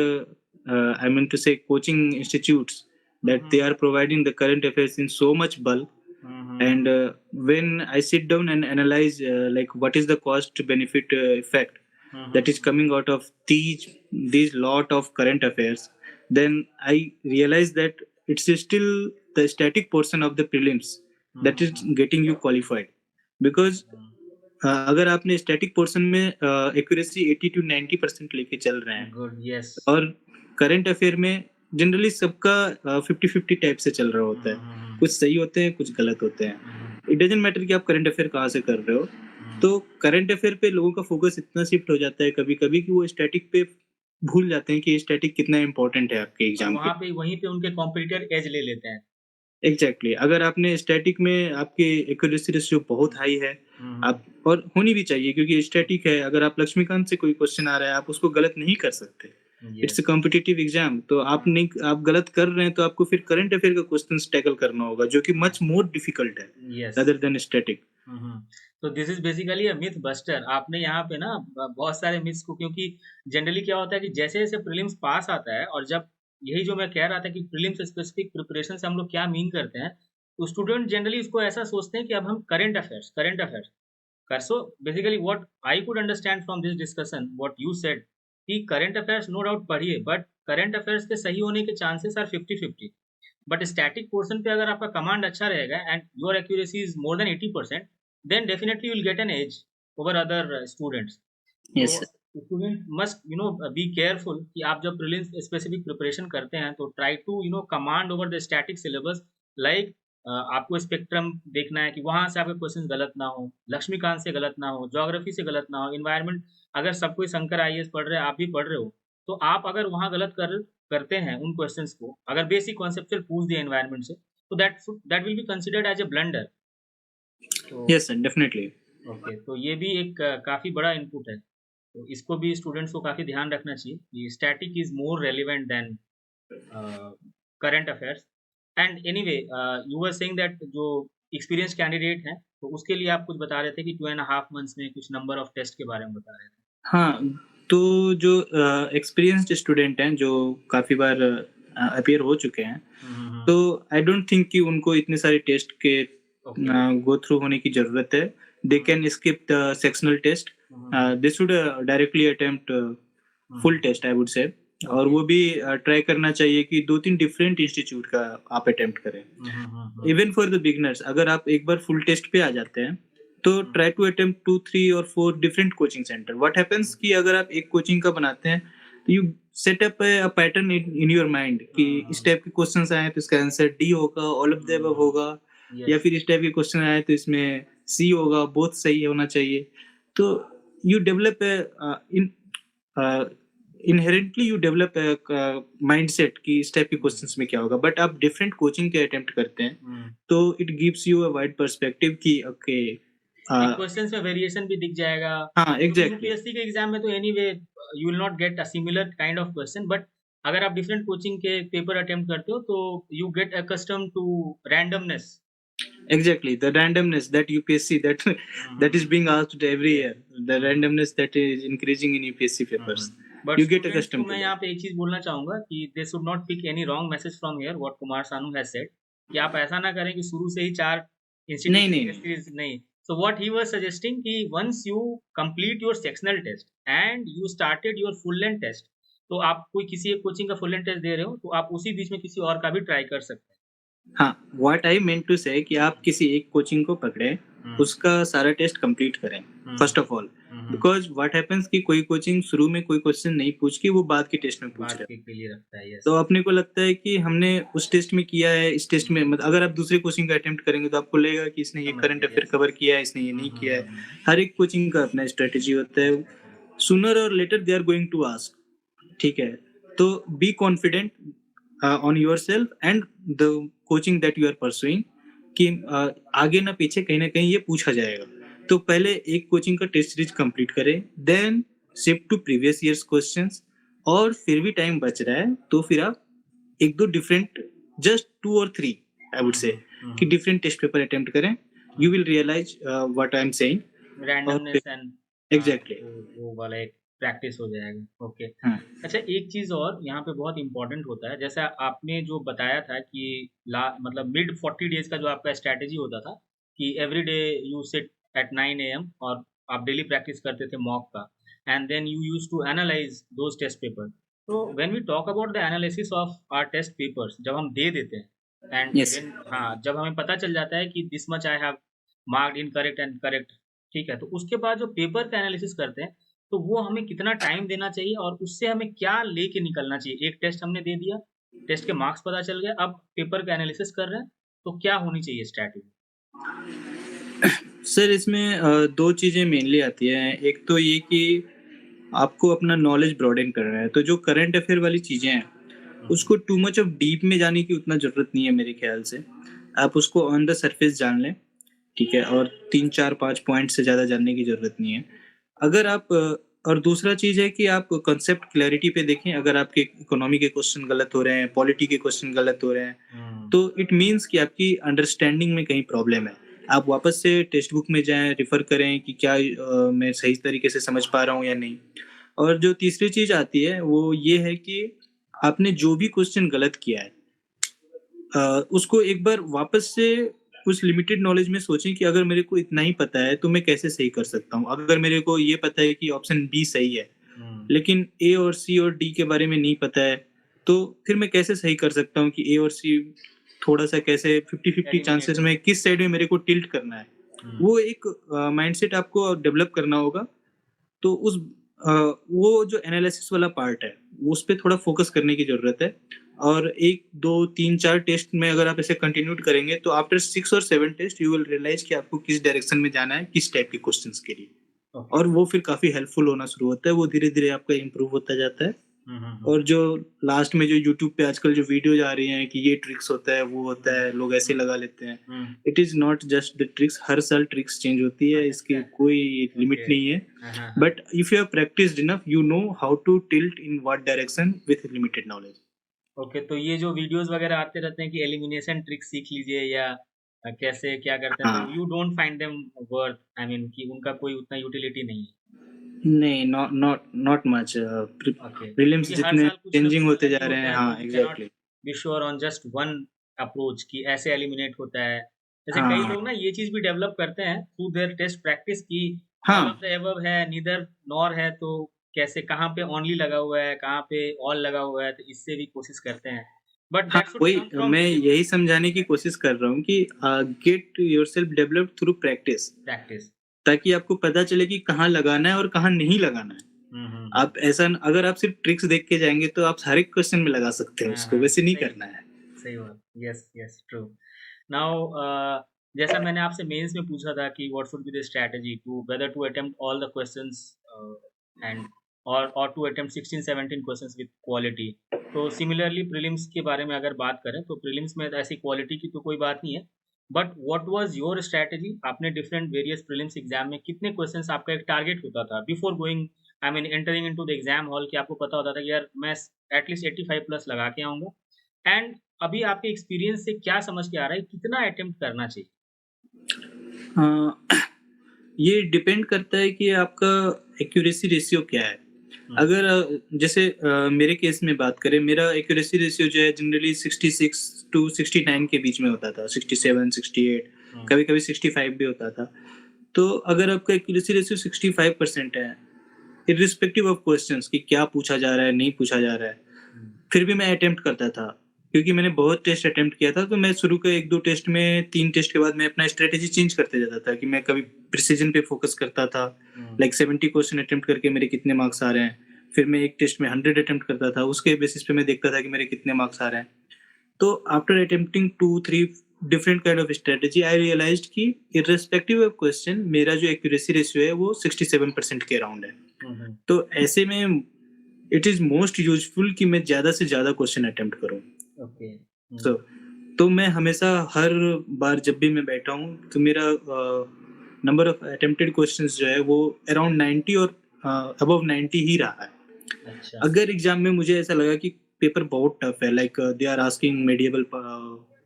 I mean to say coaching institutes, that they are providing the current affairs in so much bulk. And when I sit down and analyze like what is the cost benefit effect that is coming out of these lot of current affairs, then I realize that it's still the static portion of the prelims that is getting you qualified. Because अगर आपने static portion में accuracy 80 to 90% लेके चल रहे हैं, Good, yes. और current affair में generally सबका 50-50 टाइप से चल रहा होता है. कुछ सही होते हैं, कुछ गलत होते हैं। इट डजंट मैटर कि आप करंट अफेयर कहाँ से कर रहे हो। तो करंट अफेयर पे लोगों का फोकस इतना शिफ्ट हो जाता है कभी-कभी कि वो स्टैटिक पे भूल जाते हैं कि स्टैटिक कितना इम्पोर्टेंट है आपके और एग्जाम के। वहीं पे उनके कॉम्पिटिटर एज ले लेते हैं। एग्जैक्टली अगर आपने स्टैटिक में आपकी एक्यूरेसी रेशियो बहुत हाई है, आप और होनी भी चाहिए क्योंकि स्टैटिक है। अगर आप लक्ष्मीकांत से कोई क्वेश्चन आ रहा है, आप उसको गलत नहीं कर सकते। It's a competitive exam. तो आप नहीं, आप गलत कर रहे हैं तो आपको फिर करंट अफेयर का क्वेश्चन टैकल करना होगा जो कि मच मोर डिफिकल्ट है यस। Other than static. तो this is basically a myth buster. आपने यहाँ पे ना बहुत सारे मिथ्स को, क्योंकि जनरली क्या होता है कि जैसे जैसे प्रीलिम्स पास आता है, और जब यही जो मैं कह रहा था कि प्रीलिम्स स्पेसिफिक प्रिपरेशन से हम लोग क्या मीन करते हैं, तो स्टूडेंट जनरली इसको ऐसा सोचते हैं कि अब हम करंट अफेयर्स कर। So basically what I could understand from this discussion, what you said, कि करंट अफेयर्स नो डाउट पढ़िए, बट करंट अफेयर्स के सही होने के chances are 50-50। But static portion पे अगर आपका कमांड अच्छा रहेगा and your accuracy is more than 80%, then definitely you will get an edge over other students. Yes तो स्टूडेंट मस्ट बी केयरफुल कि आप जब प्रीलिम्स स्पेसिफिक प्रिपरेशन करते हैं तो try to command over the static syllabus. Like आपको Spectrum देखना है कि वहां से आपके क्वेश्चंस गलत ना हो, लक्ष्मीकांत से गलत ना हो, ज्योग्राफी से गलत ना हो, इन्वायरमेंट अगर सब कोई शंकर आईएएस पढ़ रहे हैं, आप भी पढ़ रहे हो, तो आप अगर वहां गलत करते हैं उन क्वेश्चंस को, अगर बेसिक कॉन्सेप्चुअल पूछ दिया इन्वायरमेंट से, तो that will be considered as a blunder. तो यस सर, डेफिनेटली। ओके, तो ये भी एक काफ़ी बड़ा इनपुट है। तो इसको भी स्टूडेंट्स को काफ़ी ध्यान रखना चाहिए कि static is more relevant than current affairs. And anyway, you were saying that जो एक्सपीरियंस कैंडिडेट हैं, तो उसके लिए आप कुछ बता रहे थे कि 2.5 मंथ्स में कुछ नंबर ऑफ टेस्ट के बारे में बता रहे थे। हाँ, तो जो एक्सपीरियंस्ड स्टूडेंट हैं जो काफ़ी बार अपीयर हो चुके हैं, तो आई डोंट थिंक कि उनको इतने सारे टेस्ट के गो थ्रू होने की ज़रूरत है। They can skip the sectional test. They should directly attempt full test, I would say. और वो भी ट्राई करना चाहिए कि 2-3 डिफरेंट इंस्टीट्यूट का आप अटेम्प्ट करें। इवन फॉर द बिगिनर्स, अगर आप एक बार फुल टेस्ट पे आ जाते हैं तो ट्राई टू अटेम्प्ट 2, 3 और 4 different coaching centre. What happens कि अगर आप एक कोचिंग का बनाते हैं तो you set up a pattern in your mind कि इस टाइप के क्वेश्चंस आए तो इसका आंसर डी होगा, ऑल ऑफ द अबव होगा, या फिर इस टाइप के क्वेश्चन आए तो इसमें सी होगा, बोथ सही होना चाहिए। तो you develop in inherently you develop mindset कि इस टाइप के क्वेश्चंस में क्या होगा। बट आप डिफरेंट कोचिंग के अटेम्प्ट करते हैं तो it gives you a wide perspective कि ओके क्वेश्चंस में वेरिएशन भी दिख जाएगा। हाँ, एग्जैक्टली। यूपीएससी के एग्जाम में तो anyway you will not get a similar kind of question, but अगर आप डिफरेंट कोचिंग के पेपर अटेम्प्ट करते हो तो you get accustomed to randomness. Exactly, the randomness that UPSC that is being asked every year, the randomness that is increasing in UPSC papers. But You get students को accustomed मैं to यहाँ that. पे एक चीज बोलना चाहूंगा कि they should not pick any wrong message from here, what Kumar Sanu has said, कि आप ऐसा ना करें कि शुरू से ही 4 नहीं, इंस्टीट्यूट नहीं, टेस्ट नहीं। सीरीज नहीं। So what he was suggesting कि once you complete your sectional test and you started your full length test, तो आप कोई किसी एक कोचिंग का फुल लेंथ टेस्ट दे रहे हो तो आप उसी बीच में किसी और का भी ट्राई कर सकते हैं। हाँ, व्हाट आई मेंट टू से कि आप किसी एक कोचिंग को पकड़े, उसका सारा टेस्ट कंप्लीट करें first of all. Because what happens कि कोई कोचिंग शुरू में कोई क्वेश्चन नहीं पूछ के वो बाद के टेस्ट में पूछ बात रहे के लिए रखता है। यस। तो अपने को लगता है कि हमने उस टेस्ट में किया है, इस टेस्ट में मतलब अगर आप दूसरे कोचिंग का अटेम्प्ट करेंगे तो आपको लगेगा कि इसने ये समझ करंट गया, अफेयर yes. कवर किया है, इसने ये नहीं किया है। हर एक कोचिंग का अपना स्ट्रेटेजी होता है। सूनर और later they are going to ask, ठीक है। तो be confident on your self and the coaching that you are pursuing कि आगे ना पीछे कहीं ना कहीं ये पूछा जाएगा। तो पहले एक कोचिंग का टेस्ट सीरीज कंप्लीट करें, then shift to previous years questions. और फिर भी टाइम बच रहा है तो फिर आप एक दो डिफरेंट, जस्ट 2 और 3 आई वुड से कि डिफरेंट टेस्ट पेपर अटेम्प्ट करें। You will realise what I am saying. Randomness and exactly वो वाला एक प्रैक्टिस हो जाएगा। ओके। हाँ, अच्छा, एक चीज़ और यहाँ पे बहुत इम्पोर्टेंट होता है, जैसा आपने जो बताया था कि मतलब मिड 40 डेज का जो आपका स्ट्रैटेजी होता था कि every day you sit at 9 AM, और आप डेली प्रैक्टिस करते थे मॉक का, and then you use to analyse those test paper. तो when we talk about the analysis of our test papers, जब हम दे देते हैं एंड यस, देन हाँ, जब हमें पता चल जाता है कि this much I have marked in correct and correct, ठीक है, तो उसके बाद जो पेपर का एनालिसिस करते हैं तो वो हमें कितना टाइम देना चाहिए और उससे हमें क्या लेके निकलना चाहिए। एक टेस्ट हमने दे दिया, टेस्ट के मार्क्स पता चल गए, अब पेपर का एनालिसिस कर रहे हैं, तो क्या होनी चाहिए स्ट्रैटेजी? सर इसमें दो चीज़ें मेनली आती हैं। एक तो ये कि आपको अपना नॉलेज ब्रॉडेन करना है, तो जो करंट अफेयर वाली चीज़ें हैं, उसको टू मच ऑफ डीप में जाने की उतना ज़रूरत नहीं है मेरे ख़्याल से। आप उसको ऑन द सरफेस जान लें, ठीक है? और 3, 4, 5 पॉइंट से ज़्यादा जानने की ज़रूरत नहीं है। अगर आप और दूसरा चीज़ है कि आप कॉन्सेप्ट क्लैरिटी पे देखें। अगर आपके इकोनॉमी के क्वेश्चन गलत हो रहे हैं, पॉलिटी के क्वेश्चन गलत हो रहे हैं, तो इट मीन्स कि आपकी अंडरस्टैंडिंग में कहीं प्रॉब्लम है। आप वापस से टेक्स्ट बुक में जाएँ, रेफ़र करें कि क्या मैं सही तरीके से समझ पा रहा हूँ या नहीं। और जो तीसरी चीज़ आती है, वो ये है कि आपने जो भी क्वेश्चन गलत किया है, उसको एक बार वापस से उस लिमिटेड नॉलेज में सोचें कि अगर मेरे को इतना ही पता है, तो मैं कैसे सही कर सकता हूँ? अगर मेरे को ये पता है कि ऑप्शन बी सही है, लेकिन ए और सी और डी के बारे में नहीं पता है, तो फिर मैं कैसे सही कर सकता हूँ कि ए और सी थोड़ा-सा कैसे 50-50 चांसेस में किस साइड में मेरे को टिल्ट करना है? वो एक माइंडसेट आपको डेवलप करना होगा। तो वो जो एनालिसिस वाला पार्ट है, वो उस पे थोड़ा फ़ोकस करने की ज़रूरत है। और 1, 2, 3, 4 टेस्ट में अगर आप ऐसे कंटिन्यूड करेंगे, तो आफ्टर 6 और 7 टेस्ट यू विल रियलाइज़ कि आपको किस डायरेक्शन में जाना है, किस टाइप के क्वेश्चंस के लिए। और वो फिर काफ़ी हेल्पफुल होना शुरू होता है, वो धीरे-धीरे आपका इम्प्रूव होता जाता है। और जो लास्ट में जो यूट्यूब पे आजकल जो वीडियोज़ आ रही हैं कि ये ट्रिक्स होता है, वो होता है, लोग ऐसे लगा लेते हैं। It is not just the tricks, हर साल ट्रिक्स चेंज होती है, इसकी कोई लिमिट नहीं है। But if you have practised enough, you know how to tilt in what direction with limited knowledge. Okay, तो ये जो वीडियोज़ वगैरह आते रहते हैं कि एलिमिनेशन ट्रिक सीख लीजिए या कैसे क्या करते हैं, तो हाँ। You don't find them worth, I mean कि उनका कोई उतना यूटिलिटी नहीं है। नहीं, not not not much. Okay, prelims क्योंकि हर जितने साल कुछ ना चेंजिंग कुछ होते अलग जा ही रहे होता हैं। है, तो हाँ, we cannot exactly. Be sure on just one approach कि ऐसे एलिमिनेट होता है। जैसे कई हाँ, लोग ना ये चीज़ भी डेवलप करते हैं थ्रू देयर टेस्ट प्रैक्टिस कि ऑल हाँ, ऑफ द अबव है, नीदर नॉर है, तो कैसे कहाँ पे ओनली लगा हुआ है, कहाँ पे ऑल लगा हुआ है, तो इससे भी कोशिश करते हैं। बट हाँ, दैट शुड वही कम फ्रॉम मैं प्रीलिम्स यही समझाने की कोशिश कर रहा हूँ कि get yourself developed through practice, practice. ताकि आपको पता चले कि कहाँ लगाना है और कहाँ नहीं लगाना है। आप ऐसा अगर आप सिर्फ ट्रिक्स देख के जाएँगे, तो आप हर एक क्वेश्चन में लगा सकते हैं हाँ, उसको, हाँ, वैसे नहीं सही करना है। सही बात। Yes, yes, true. नाउ जैसा मैंने आपसे मेंस में पूछा था कि what should be the strategy to whether to attempt all the questions and और to attempt 16-17 questions with quality. तो सिमिलरली प्रीलिम्स के बारे में अगर बात करें, तो प्रीलिम्स में ऐसी क्वालिटी की तो कोई बात नहीं है। But what was your strategy? आपने डिफरेंट वेरियस प्रीलिम्स एग्जाम में कितने क्वेश्चंस, आपका एक टारगेट होता था before going, I mean entering into the exam hall, कि आपको पता होता था कि यार मैं एटलीस्ट 85 प्लस लगा के आऊँगा? एंड अभी आपके एक्सपीरियंस से क्या समझ के आ रहा है कितना अटेम्प्ट करना चाहिए? अ, ये डिपेंड करता है कि आपका एक्यूरेसी रेशियो क्या है। हुँ, अगर जैसे मेरे केस में बात करें, मेरा एक्यूरेसी रेशियो जो है जनरली 66 टू 69 के बीच में होता था, 67, 68, हुँ, कभी-कभी 65 भी होता था। तो अगर आपका एक्यूरेसी रेशियो 65% है, इर्रिस्पेक्टिव ऑफ क्वेश्चंस कि क्या पूछा जा रहा है, नहीं पूछा जा रहा है, हुँ, फिर भी मैं अटेम्प्ट करता था। क्योंकि मैंने बहुत टेस्ट अटेम्प्ट किया था, तो मैं शुरू के 1-2 टेस्ट में 3 टेस्ट के बाद मैं अपना स्ट्रैटेजी चेंज करते जाता था कि मैं कभी प्रिसिजन पे फोकस करता था। हुँ, लाइक 70 क्वेश्चन अटेम्प्ट करके मेरे कितने मार्क्स आ रहे हैं। फिर मैं एक टेस्ट में 100 अटेम्प्ट करता था, उसके बेसिस पे मैं देखता था कि मेरे कितने मार्क्स आ रहे हैं। तो after attempting 2-3 different kind of strategy, I realised कि इर्रिस्पेक्टिव ऑफ क्वेश्चन मेरा जो एक्यूरेसी रेशियो है वो 67% के अराउंड है। हुँ, हुँ, तो ऐसे में इट इज़ मोस्ट यूज़फुल कि मैं ज़्यादा से ज़्यादा क्वेश्चन अटेम्प्ट करूँ। ओके, हुँ, सो तो मैं हमेशा हर बार जब भी मैं बैठा हूँ, तो मेरा नंबर ऑफ अटेम्प्टेड क्वेश्चंस जो है वो अराउंड 90 और अबव 90 ही रहा है। अच्छा, अगर एग्जाम में मुझे ऐसा लगा कि पेपर बहुत टफ है, like they are asking medieval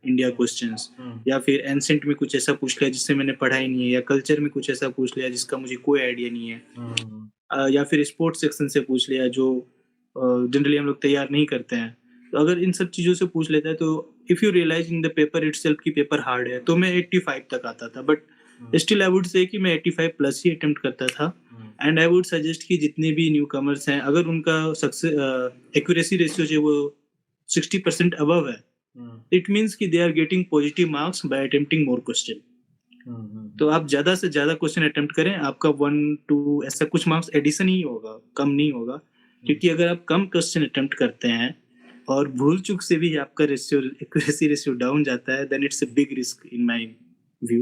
India hmm, questions, hmm, या फिर एंसेंट में कुछ ऐसा पूछ लिया जिससे मैंने पढ़ा ही नहीं है, या कल्चर में कुछ ऐसा पूछ लिया जिसका मुझे कोई आइडिया नहीं है, हुँ, हुँ, या फिर स्पोर्ट्स सेक्शन से पूछ लिया जो जनरली हम लोग तैयार नहीं करते हैं। तो अगर इन सब चीज़ों से पूछ लेता है, तो if you realise in the paper itself कि पेपर हार्ड है, तो मैं 85 तक आता था। But hmm, still I would say कि मैं 85 प्लस ही अटेम्प्ट करता था। Hmm, and I would suggest कि जितने भी न्यूकमर्स हैं, अगर उनका एक्यूरेसी रेशियो जो है वो 60% अबव है, हुँ, इट मीन्स कि they are getting positive marks by attempting more question. Hmm, hmm, तो आप ज़्यादा से ज़्यादा क्वेश्चन अटेम्प्ट करें, आपका 1-2 ऐसा कुछ मार्क्स एडिशन ही होगा, कम नहीं होगा। हुँ, क्योंकि अगर आप कम क्वेश्चन अटेम्प्ट करते हैं, और भूल चूक से भी आपका रेशियो एक्यूरेसी रेशियो डाउन जाता है, then it's a big risk in my view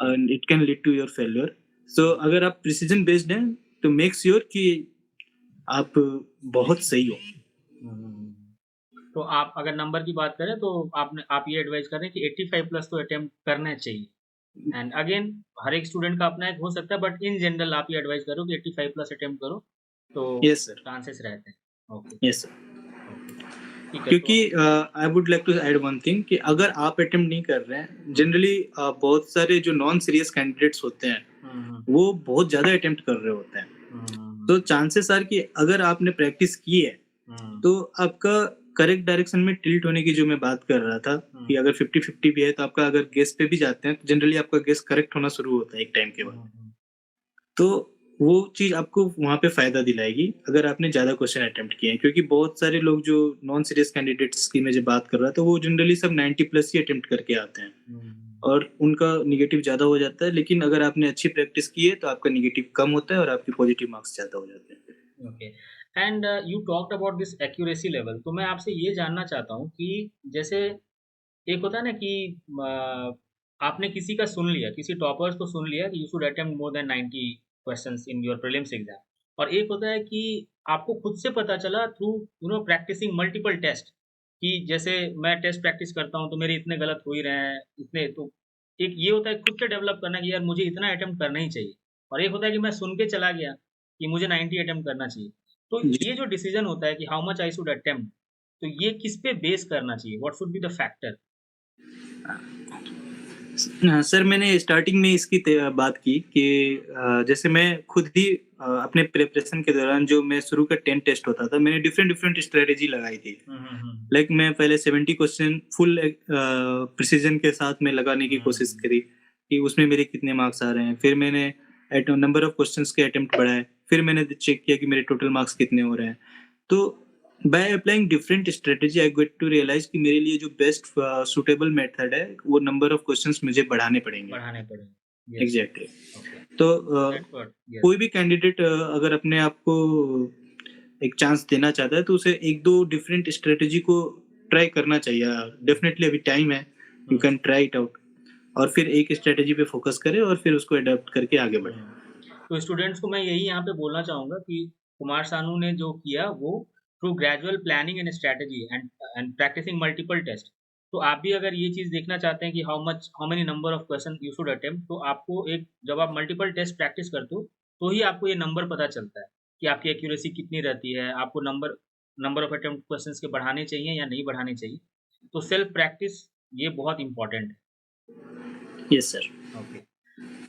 and it can lead to your failure. So अगर आप प्रिसीजन बेस्ड हैं तो मेक श्योर कि आप बहुत सही हो. तो आप अगर नंबर की बात करें तो आप ये एडवाइस कर रहे हैं कि 85 प्लस तो अटेम्प्ट करना चाहिए. एंड अगेन हर एक स्टूडेंट का अपना एक हो सकता है, बट इन जनरल आप ये एडवाइस करो कि 85 प्लस अटेम्प्ट करो तो यस सर. चांसेस रहते हैं. ओके. Yes sir. ठीक है. क्योंकि I would like to add one thing कि अगर आप अटेम्प्ट नहीं कर रहे हैं, जनरली बहुत सारे जो नॉन सीरियस कैंडिडेट्स होते हैं वो बहुत ज्यादा अटेम्प्ट कर रहे होते हैं. तो चांसेस आर कि अगर आपने प्रैक्टिस की है तो आपका करेक्ट डायरेक्शन में टिल्ट होने की जो मैं बात कर रहा था कि अगर 50-50 भी है तो आपका अगर गेस पे भी जाते हैं तो जनरली आपका गेस करेक्ट होना शुरू होता है एक टाइम के बाद. तो वो चीज आपको वहां पे फायदा दिलाएगी अगर आपने ज्यादा क्वेश्चन अटेम्प्ट किए हैं, क्योंकि बहुत सारे लोग जो नॉन सीरियस कैंडिडेट्स की मैं जब बात कर रहा था वो जनरली सब 90 प्लस ही अटेम्प्ट करके आते हैं और उनका निगेटिव ज्यादा हो जाता है. लेकिन अगर आपने अच्छी प्रैक्टिस की है तो आपका निगेटिव कम होता है और आपके पॉजिटिव मार्क्स ज्यादा हो जाते हैं. Okay. And you talked about this accuracy level, तो मैं आपसे ये जानना चाहता हूँ कि जैसे एक होता है ना कि आपने किसी का सुन लिया, किसी टॉपर्स को सुन लिया कि you should attempt more than 90 questions in your prelims exam, और एक होता है कि आपको खुद से पता चला थ्रू प्रैक्टिसिंग मल्टीपल टेस्ट कि जैसे मैं टेस्ट प्रैक्टिस करता हूँ तो मेरे इतने गलत हो ही रहे हैं इतने. तो एक ये होता है खुद से डेवलप करना कि यार मुझे इतना अटेम्प्ट करना ही चाहिए, और एक होता है कि मैं सुन के चला गया कि मुझे 90 अटेम्प्ट करना चाहिए. तो ये जो डिसीजन होता है कि how much I should attempt, तो ये किस पे बेस करना चाहिए, what should be the factor? Sir मैंने स्टार्टिंग में इसकी बात की कि जैसे मैं खुद ही अपने प्रिपरेशन के दौरान जो मैं शुरू का 10 टेस्ट होता था मैंने डिफरेंट डिफरेंट स्ट्रेटेजी लगाई थी. लाइक मैं पहले 70 क्वेश्चन फुल प्रिसीजन के साथ में लगाने की कोशिश करी कि उसमें मेरे कितने मार्क्स आ रहे हैं. फिर मैंने नंबर ऑफ क्वेश्चंस के अटेम्प्ट बढ़ाए, फिर मैंने चेक किया कि मेरे टोटल मार्क्स कितने हो रहे हैं. तो by applying different strategy I get to realise कि मेरे लिए जो बेस्ट सुटेबल मेथड है वो नंबर ऑफ क्वेश्चंस मुझे बढ़ाने पड़ेंगे. एग्जैक्टली. तो कोई भी कैंडिडेट अगर अपने आप को एक चांस देना चाहता है तो उसे एक दो डिफरेंट स्ट्रेटेजी को ट्राई करना चाहिए. डेफिनेटली अभी टाइम है, you can try it out और फिर एक स्ट्रेटेजी पे फोकस करें और फिर उसको अडॉप्ट करके आगे बढ़े. तो स्टूडेंट्स को मैं यही यहाँ पे बोलना चाहूँगा कि कुमार सानू ने जो किया वो through gradual planning and strategy and practising multiple test. तो आप भी अगर ये चीज़ देखना चाहते हैं कि how many number of question you should attempt, तो आपको एक जब आप मल्टीपल टेस्ट प्रैक्टिस करते हो तो ही आपको ये नंबर पता चलता है कि आपकी एक्यूरेसी कितनी रहती है, आपको नंबर ऑफ अटेम्प्ट क्वेश्चंस के बढ़ाने चाहिए या नहीं बढ़ाने चाहिए. तो सेल्फ प्रैक्टिस ये बहुत इंपॉर्टेंट है. Yes sir. ओके.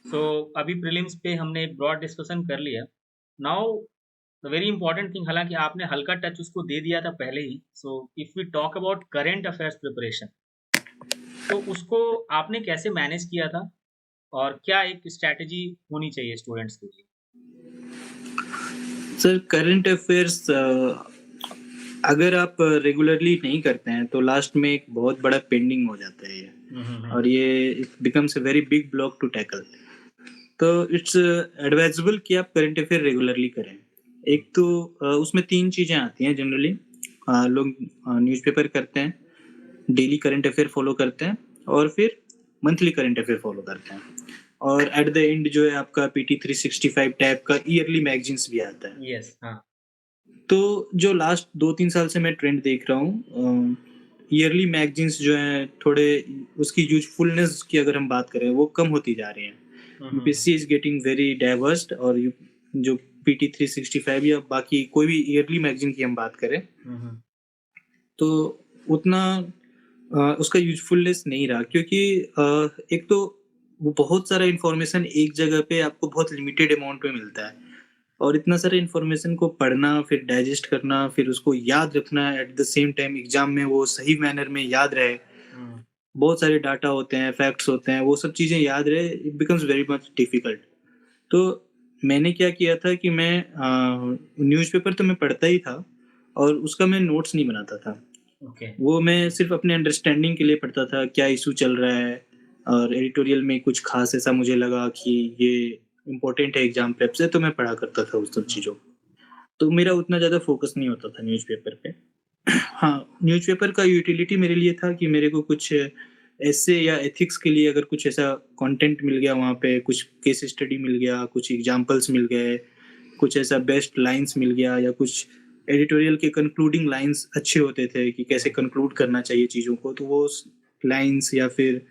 सो अभी प्रीलिम्स पे हमने एक ब्रॉड डिस्कशन कर लिया. Now the very important thing, हालांकि आपने हल्का टच उसको दे दिया था पहले ही. So if we talk about current affairs preparation, तो उसको आपने कैसे मैनेज किया था और क्या एक स्ट्रैटेजी होनी चाहिए स्टूडेंट्स के लिए? सर करंट अफेयर्स अगर आप रेगुलरली नहीं करते हैं तो लास्ट में एक बहुत बड़ा पेंडिंग हो जाता है ये, और ये becomes a very big block to tackle. तो इट्स एडवाइजेबल कि आप करंट अफेयर रेगुलरली करें. एक तो उसमें 3 चीज़ें आती हैं जनरली. लोग न्यूज़पेपर करते हैं, डेली करंट अफेयर फॉलो करते हैं और फिर मंथली करंट अफेयर फॉलो करते हैं, और एट द एंड जो है आपका PT 365 टाइप का ईयरली मैगजीन्स भी आता है. यस. हाँ. तो जो लास्ट 2-3 साल से मैं ट्रेंड देख रहा हूँ, ईयरली मैगजीन्स जो हैं थोड़े उसकी यूजफुलनेस की अगर हम बात करें वो कम होती जा रही हैं. UPSC is getting very divorced, और जो PT 365 या बाकी कोई भी ईयरली मैगजीन की हम बात करें तो उतना उसका यूजफुलनेस नहीं रहा, क्योंकि एक तो वो बहुत सारा इन्फॉर्मेशन एक जगह पे आपको बहुत लिमिटेड अमाउंट में मिलता है, और इतना सारे इन्फॉर्मेशन को पढ़ना, फिर डाइजेस्ट करना, फिर उसको याद रखना at the same time exam में वो सही मैनर में याद रहे. बहुत सारे डाटा होते हैं, फैक्ट्स होते हैं, वो सब चीज़ें याद रहे, it becomes very much difficult. तो मैंने क्या किया था कि मैं न्यूज़पेपर तो मैं पढ़ता ही था और उसका मैं नोट्स नहीं बनाता था. वो मैं सिर्फ अपने अंडरस्टैंडिंग के लिए पढ़ता था, क्या इशू चल रहा है, और एडिटोरियल में कुछ खास ऐसा मुझे लगा कि ये इम्पोर्टेंट है एग्जाम प्रेप से, तो मैं पढ़ा करता था उस सब चीज़ों. तो मेरा उतना ज़्यादा फोकस नहीं होता था न्यूज़पेपर पे. हाँ, न्यूज़पेपर का यूटिलिटी मेरे लिए था कि मेरे को कुछ एसे या एथिक्स के लिए अगर कुछ ऐसा कंटेंट मिल गया वहाँ पे, कुछ केस स्टडी मिल गया, कुछ एग्ज़ाम्पल्स मिल गए, कुछ ऐसा बेस्ट लाइन्स मिल गया या कुछ एडिटोरियल के कंक्लूडिंग लाइन्स अच्छे होते थे कि कैसे कंक्लूड करना चाहिए चीज़ों को, तो वो लाइन्स या फिर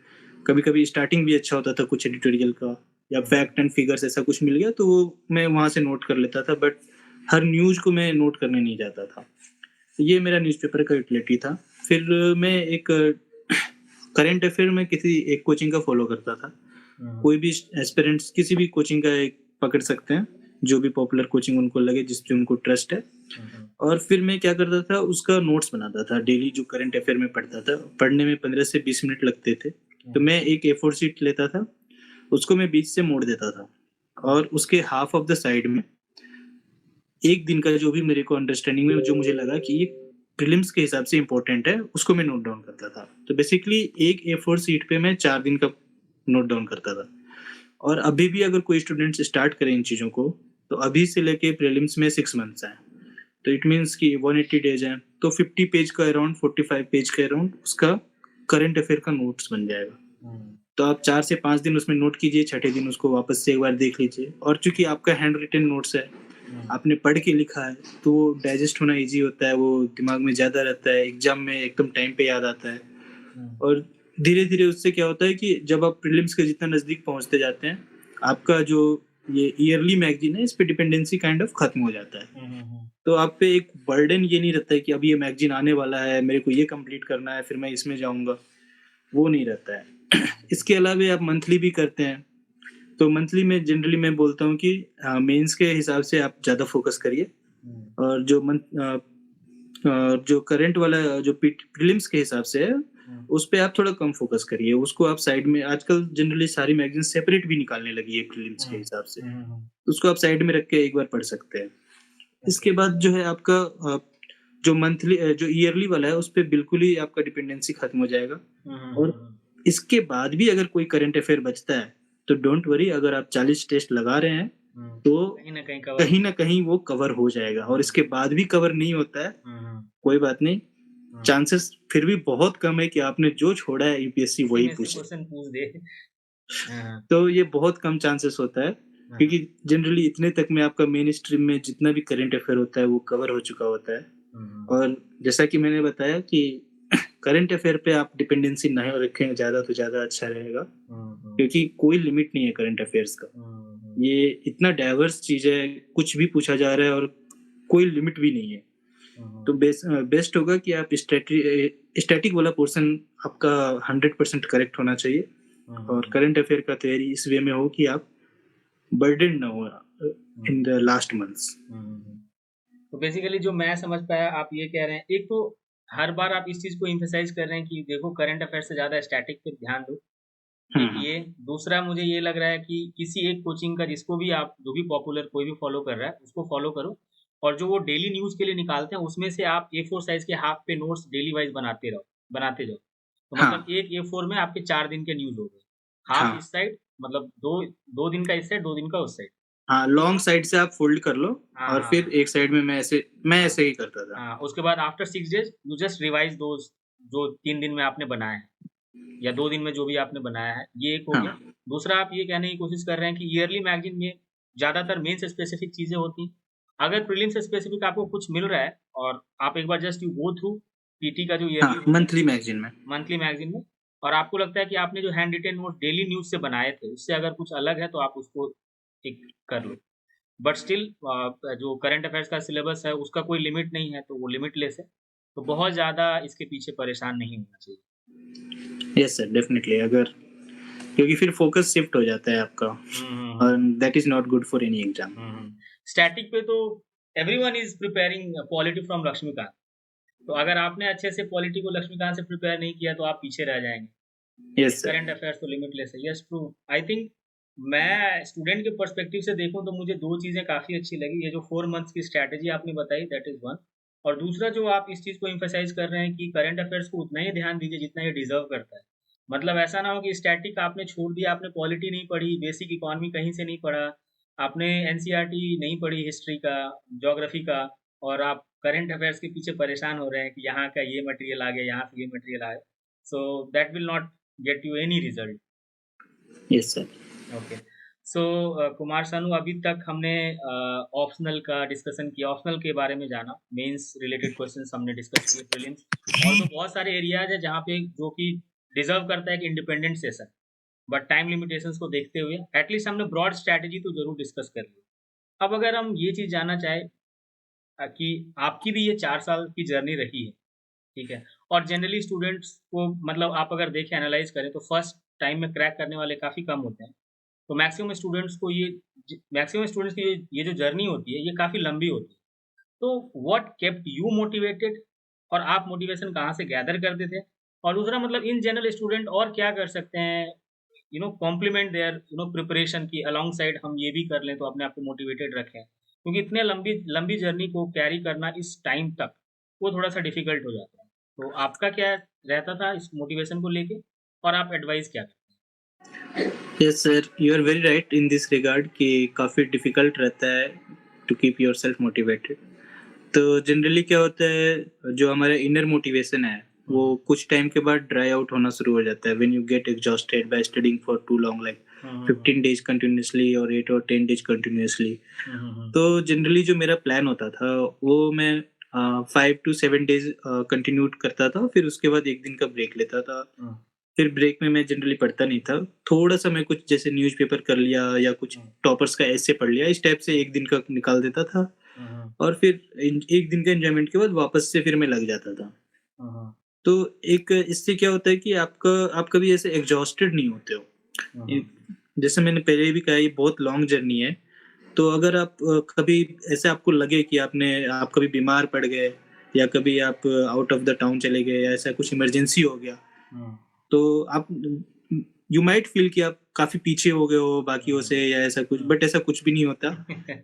कभी-कभी स्टार्टिंग भी अच्छा होता था कुछ एडिटोरियल का या फैक्ट एंड फिगर्स ऐसा कुछ मिल गया तो वो मैं वहाँ से नोट कर लेता था, बट हर न्यूज़ को मैं नोट करने नहीं जाता था। ये मेरा न्यूज़पेपर का यूटिलिटी था। फिर मैं एक करंट अफेयर में किसी एक कोचिंग का फ़ॉलो करता था। कोई भी एस्पिरेंट्स किसी भी कोचिंग का एक पकड़ सकते हैं, जो भी पॉपुलर कोचिंग उनको लगे, जिस पे उनको ट्रस्ट है। और फिर मैं क्या करता था, उसका नोट्स बनाता था। डेली जो करंट अफेयर में पढ़ता था, पढ़ने में 15 से 20 मिनट लगते थे। तो मैं एक A4 शीट लेता था, उसको मैं बीच से मोड़ देता था और उसके हाफ ऑफ द साइड में एक दिन का जो भी मेरे को अंडरस्टैंडिंग में जो मुझे लगा कि ये प्रीलिम्स के हिसाब से इम्पोर्टेंट है, उसको मैं नोट डाउन करता था। तो बेसिकली एक A4 शीट पे मैं 4 दिन का नोट डाउन करता था। और अभी भी अगर कोई स्टूडेंट्स स्टार्ट करें इन चीज़ों को, तो अभी से लेके प्रीलिम्स में 6 मंथ्स हैं। तो इट मीन्स कि 180 डेज़ हैं, तो 50 पेज का अराउंड 45 पेज के अराउंड उसका करंट अफेयर का नोट्स बन जाएगा। तो आप 4 से 5 दिन उसमें नोट कीजिए, छठे दिन उसको वापस से एक बार देख लीजिए। और चूँकि आपका हैंड रिटन नोट्स है, आपने पढ़ के लिखा है, तो वो डाइजेस्ट होना ईज़ी होता है, वो दिमाग में ज़्यादा रहता है, एग्ज़ाम में एकदम टाइम पे याद आता है। और धीरे-धीरे उससे क्या होता है कि जब आप प्रीलिम्स के जितना नज़दीक पहुँचते जाते हैं, आपका जो ये ईयरली मैगज़ीन है, इस पे डिपेंडेंसी काइंड ऑफ खत्म हो जाता है। तो आप पे एक बर्डन ये नहीं रहता है कि अभी ये मैगज़ीन आने वाला है, मेरे को ये कंप्लीट करना है, फिर मैं इसमें जाऊँगा, वो नहीं रहता है। इसके अलावे आप मंथली भी करते हैं, तो मंथली में जनरली मैं बोलता हूँ कि मेंस के हिसाब से आप ज़्यादा फ़ोकस करिए और जो करंट वाला जो प्रीलिम्स के हिसाब से है, उस पे आप थोड़ा कम फ़ोकस करिए। उसको आप साइड में आजकल जनरली सारी मैगज़ीन सेपरेट भी निकालने लगी है प्रीलिम्स के हिसाब से। उसको आप साइड में रख के एक बार पढ़ सकते हैं। इसके बाद जो है आपका जो ईयरली वाला है, उस पे बिल्कुल ही आपका डिपेंडेंसी खत्म हो जाएगा। और इसके बाद भी अगर कोई करंट अफेयर बचता है, तो डोंट वरी, अगर आप 40 टेस्ट लगा रहे हैं, तो कहीं न कहीं वो कवर हो जाएगा। और इसके बाद भी कवर नहीं होता है, कोई बात नहीं, चांसेस फिर भी बहुत कम है कि आपने जो छोड़ा है यूपीएससी वही पूछे। क्वेश्चन पूछ दे। तो ये बहुत कम चांसेस होता है, क्योंकि जनरली इतने तक में आपका मेन स्ट्रीम में जितना भी करंट अफेयर होता है, वो कवर हो चुका होता है। और जैसा कि मैंने बताया कि करंट अफेयर पे आप डिपेंडेंसी नहीं रखें ज़्यादा तो ज़्यादा अच्छा रहेगा, क्योंककि कोई लिमिट नहीं है करंट अफेयर्स का। ये इतना डाइवर्स चीज़ है, कुछ भी पूछा जा रहा है और कोई लिमिट भी नहीं है। तो बेस्ट होगा कि आप स्टैटिक वाला पोर्शन आपका 100% करेक्ट होना चाहिए और करंट अफेयर का तैयारी इस वे में हो कि आप बर्डन ना हो इन द लास्ट मंथ्स। तो बेसिकली जो मैं समझ पाया, आप ये कह रहे हैं, एक तो हर बार आप इस चीज़ को एम्फेसाइज कर रहे हैं कि देखो करंट अफेयर से ज़्यादा स्टैटिक पे ध्यान दो। एक ये, दूसरा मुझे ये लग रहा है कि किसी एक कोचिंग का जिसको भी आप, जो भी पॉपुलर कोई भी फॉलो कर रहा है, उसको फॉलो करो। और जो वो डेली न्यूज़ के लिए निकालते हैं, उसमें से आप A4 साइज़ के हाफ पे नोट्स डेली वाइज़ बनाते जाओ। तो मतलब एक A4 में आपके 4 दिन के न्यूज़ हो गए। हाफ इस साइड, मतलब 2 दिन का इस साइड, 2 दिन का उस साइड। हाँ, लॉन्ग साइड से आप फोल्ड कर लो और फिर एक साइड में मैं ऐसे ही करता था। हाँ, उसके बाद after 6 days you just revise those जो 3 दिन में आपने बनाए हैं या 2 दिन में जो भी आपने बनाया है, ये एक हो गया। दूसरा, आप ये कहने की कोशिश कर रहे हैं कि ईयरली मैगज़ीन में ज़्यादातर मेंस स्पेसिफिक चीज़ें होती हैं। अगर प्रीलिम्स स्पेसिफिक आपको कुछ मिल रहा है और आप एक बार just you go through PT का जो ईयरली मंथली मैगज़ीन में और आपको लगता है कि आपने जो hand retain note daily news से बनाए थे, उससे अगर कुछ अलग है तो आप उसको टिक कर लो। बट स्टिल जो करंट अफेयर्स का सिलेबस है, उसका कोई लिमिट नहीं है, तो वो लिमिटलेस है। तो बहुत ज़्यादा इसके पीछे परेशान नहीं होना चाहिए। Yes sir, definitely. अगर क्योंकि फिर फोकस शिफ्ट हो जाता है आपका और that is not good for any exam. Static पे तो everyone is preparing polity from Laxmikanth. तो अगर आपने अच्छे से पॉलिटी को लक्ष्मीकांत से प्रिपेयर नहीं किया, तो आप पीछे रह जाएँगे। Yes sir. करंट अफेयर्स तो लिमिटलेस है। Yes, true. आई थिंक मैं स्टूडेंट के पर्सपेक्टिव से देखूँ तो मुझे 2 चीज़ें काफ़ी अच्छी लगी। ये जो 4 मंथ्स की स्ट्रैटेजी आपने बताई, दैट इज़ वन। और दूसरा, जो आप इस चीज़ को एम्फसाइज़ कर रहे हैं कि करंट अफेयर्स को उतना ही ध्यान दीजिए जितना ये डिज़र्व करता है। मतलब ऐसा ना हो कि स्टैटिक आपने छोड़ दिया, आपने पॉलिटी नहीं पढ़ी, बेसिक इकोनॉमी कहीं से नहीं पढ़ा, आपने एनसीईआरटी नहीं पढ़ी हिस्ट्री का, ज्योग्राफी का, और आप करंट अफेयर्स के पीछे परेशान हो रहे हैं कि यहाँ का ये मटेरियल आ गया, यहाँ से ये मटेरियल आया, so that will not get you any result. Yes, sir. Okay, so Kumar Sanu, अभी तक हमने ऑप्शनल का डिस्कशन किया, ऑप्शनल के बारे में जाना, मेंस रिलेटेड क्वेश्चंस हमने डिस्कस किए, प्रीलिम्स, और तो बहुत सारे एरियाज है जहाँ पे जो कि डिजर्व करता है एक independent session, but time limitations को देखते हुए एटलीस्ट हमने ब्रॉड स्ट्रैटेजी तो जरूर डिस्कस कर ली। अब अगर हम ये चीज़ जानना चाहें कि आपकी भी ये 4 साल की जर्नी रही है, ठीक है? और जनरली स्टूडेंट्स को, मतलब आप अगर देखें, एनालाइज़ करें, तो फर्स्ट टाइम में क्रैक करने वाले काफ़ी कम होते हैं। तो मैक्सिमम स्टूडेंट्स की ये जो जर्नी होती है, ये काफ़ी लंबी होती है। तो व्हाट केप्ट यू मोटिवेटेड, और आप मोटिवेशन कहाँ से गैदर करते थे? और दूसरा, मतलब इन जनरल स्टूडेंट और क्या कर सकते हैं, कॉम्प्लीमेंट देयर प्रिपरेशन की अलोंग साइड, हम ये भी कर लें तो अपने आप को मोटिवेटेड रखें, क्योंकि इतने लंबी लंबी जर्नी को कैरी करना इस टाइम तक, वो थोड़ा सा डिफिकल्ट हो जाता है। तो आपका क्या रहता था इस मोटिवेशन को लेके, और आप एडवाइस क्या करते Yes, sir. You are very right in this regard कि काफ़ी difficult रहता है to keep yourself motivated. तो जनरली क्या होता है, जो हमारा इनर मोटिवेशन है वो कुछ टाइम के बाद ड्राई आउट होना शुरू हो जाता है when you get exhausted by studying for too long, like 15 days continuously और 8 और 10 डेज कंटिन्यूअसली। तो जनरली जो मेरा प्लान होता था वो मैं 5 to 7 डेज कंटिन्यू करता था, फिर उसके बाद एक दिन का ब्रेक लेता था। फिर ब्रेक में मैं जनरली पढ़ता नहीं था, थोड़ा सा मैं कुछ जैसे न्यूज़पेपर कर लिया या कुछ टॉपर्स का ऐसे पढ़ लिया, इस टाइप से एक दिन का निकाल देता था। और फिर एक दिन का एंजॉयमेंट के बाद वापस से फिर मैं लग जाता था। तो एक इससे क्या होता है कि आप कभी ऐसे एग्जॉस्टेड नहीं होते हो। जैसे मैंने पहले भी कहा, ये बहुत लॉन्ग जर्नी है। तो अगर आप कभी ऐसे आपको लगे कि आप कभी बीमार पड़ गए या कभी आप आउट ऑफ द टाउन चले गए या ऐसा कुछ इमरजेंसी हो गया, तो आप यू माइट फील कि आप काफी पीछे हो गए हो बाकियों से या ऐसा कुछ, बट ऐसा कुछ भी नहीं होता।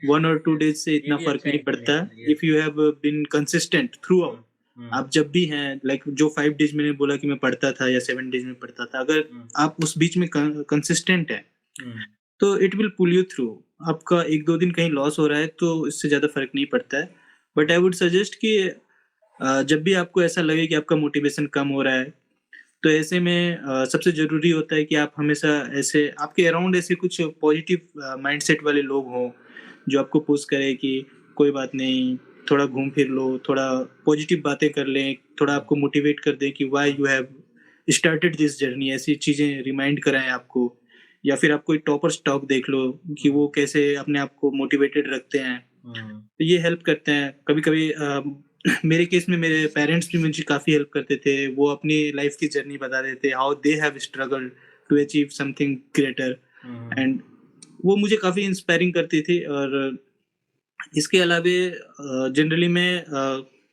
1 or 2 डेज से इतना फर्क नहीं पड़ता if you have been consistent throughout. आप जब भी हैं, लाइक जो 5 डेज मैंने बोला कि मैं पढ़ता था या 7 डेज में पढ़ता था, अगर आप उस बीच में कंसिस्टेंट है तो it will pull you through. आपका 1-2 दिन कहीं लॉस हो रहा है तो इससे ज्यादा फर्क नहीं पड़ता है। बट आई वुड सजेस्ट कि जब भी आपको ऐसा लगे कि आपका मोटिवेशन कम हो रहा है, तो ऐसे में सबसे ज़रूरी होता है कि आप हमेशा ऐसे आपके अराउंड ऐसे कुछ पॉजिटिव माइंडसेट वाले लोग हों, जो आपको पुश करें कि कोई बात नहीं, थोड़ा घूम फिर लो, थोड़ा पॉजिटिव बातें कर लें, थोड़ा आपको मोटिवेट कर दें कि why you have started this journey, ऐसी चीज़ें रिमाइंड कराएँ आपको। या फिर आप कोई टॉपर्स टॉक देख लो कि वो कैसे अपने आप को मोटिवेटेड रखते हैं, तो ये हेल्प करते हैं। कभी-कभी मेरे केस में मेरे पेरेंट्स भी मुझे काफ़ी हेल्प करते थे। वो अपनी लाइफ की जर्नी बता देते, how they have struggled to achieve something greater, and वो मुझे काफ़ी इंस्पायरिंग करती थी। और इसके अलावे जनरली मैं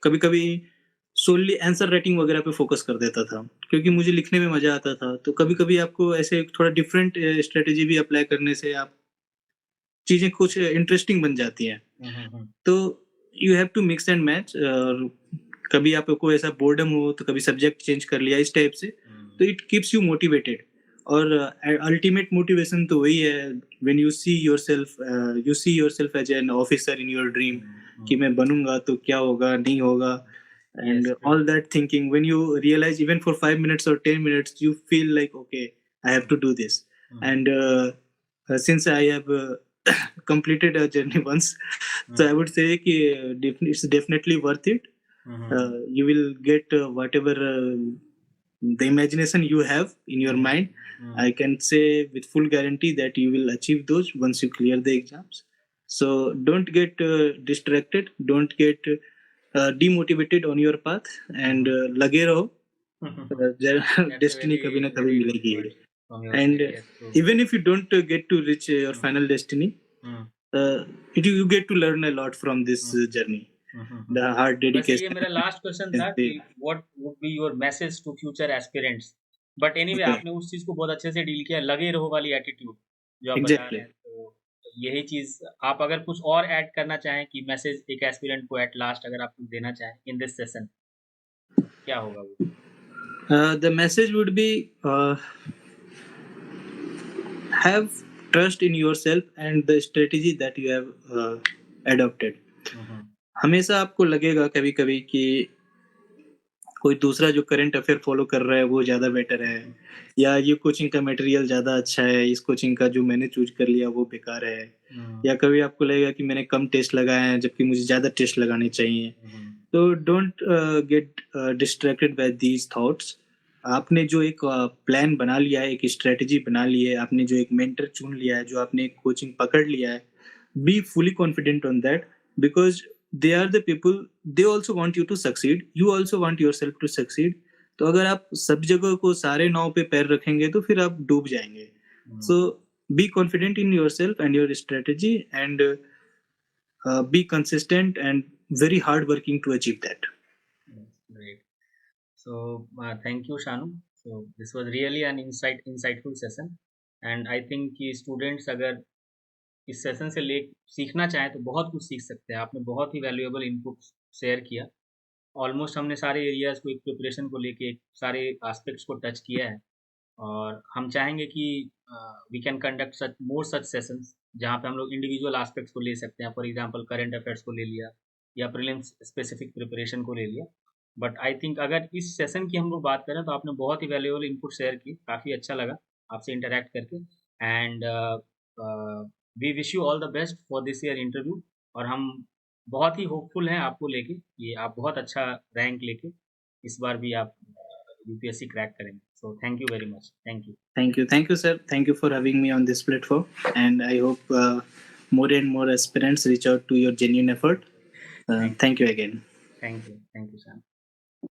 कभी-कभी सोली आंसर राइटिंग वगैरह पे फोकस कर देता था, क्योंकि मुझे लिखने में मज़ा आता था। तो कभी-कभी आपको ऐसे थोड़ा डिफरेंट स्ट्रैटेजी भी अप्लाई करने से आप चीज़ें कुछ इंटरेस्टिंग बन जाती हैं। तो you have to mix and match. कभी आपको ऐसा बोर्डम हो तो कभी सब्जेक्ट चेंज कर लिया, इस टाइप से, तो इट कीप्स यू मोटिवेटेड। और अल्टीमेट मोटिवेशन तो वही है when you see yourself as an officer in your dream, कि मैं बनूंगा तो क्या होगा, नहीं होगा, and all that thinking when you realise even for 5 minutes or 10 minutes you feel like okay, I have to do this. And since I have completed a journey once, so I would say कि it's definitely worth it. You will get whatever the imagination you have in your mind. I can say with full guarantee that you will achieve those once you clear the exams. So don't get distracted, don't get demotivated on your path, and लगे रहो। Destiny कभी ना कभी मिलेगी। And even if you don't get to reach your final destiny, you get to learn a lot from this journey. The hard वैसे ये dedication. मेरा last question था कि what would be your message to future aspirants, but anyway Okay. आपने उस चीज को बहुत अच्छे से डील किया, लगे रहो वाली एटीट्यूड जो आप बता Exactly. रहे हैं। तो यही चीज आप अगर कुछ और ऐड करना चाहें कि मैसेज एक एस्पिरेंट को एट लास्ट अगर आप कुछ देना चाहें इन दिस सेशन, क्या होगा वो? The message would be have trust in yourself and the strategy that you have adopted. हमेशा आपको लगेगा कभी-कभी कि कोई दूसरा जो करंट अफेयर फॉलो कर रहा है वो ज़्यादा बेटर है, या ये कोचिंग का मटेरियल ज़्यादा अच्छा है, इस कोचिंग का जो मैंने चूज़ कर लिया वो बेकार है। हुँ, या कभी आपको लगेगा कि मैंने कम टेस्ट लगाए हैं जबकि मुझे ज़्यादा टेस्ट लगाने चाहिए। हुँ, तो don't get distracted by these thoughts. आपने जो एक प्लान बना लिया है, एक स्ट्रैटेजी बना ली है, आपने जो एक मेंटर चुन लिया है, जो आपने एक कोचिंग पकड़ लिया है, be fully confident on that, because they are the people, they also want you to succeed, you also want yourself to succeed. तो अगर आप सब जगह को सारे नाव पे पैर रखेंगे तो फिर आप डूब जाएँगे। Hmm. So be confident in yourself and your strategy, and be consistent and very hard working to achieve that. Yes, great. So, thank you, Shanu. So, this was really an insightful session, and I think कि students अगर इस session से ले सीखना चाहें तो बहुत कुछ सीख सकते हैं। आपने बहुत ही वैल्यूएबल इनपुट शेयर किया। ऑलमोस्ट हमने सारे एरियाज़ को एक प्रिपरेशन को लेके सारे एस्पेक्ट्स को टच किया है, और हम चाहेंगे कि we can conduct such sessions जहाँ पे हम लोग इंडिविजुअल एस्पेक्ट्स को ले सकते हैं। फॉर एग्जांपल करंट अफेयर्स को ले लिया, या प्रीलिम्स स्पेसिफिक प्रिपरेशन को ले लिया। बट आई थिंक अगर इस सेशन की हम लोग बात करें तो आपने बहुत ही वैल्यूएबल इनपुट शेयर की, काफ़ी अच्छा लगा आपसे इंटरैक्ट करके। And we wish you all the best for this year interview, और हम बहुत ही होपफुल हैं आपको लेके कि आप बहुत अच्छा रैंक लेके इस बार भी आप यूपीएससी क्रैक करेंगे। So thank you very much. Thank you. Thank you, sir. Thank you for having me on this platform, and I hope more and more aspirants reach out to your genuine effort. Thank Thank you again. Thank you sir.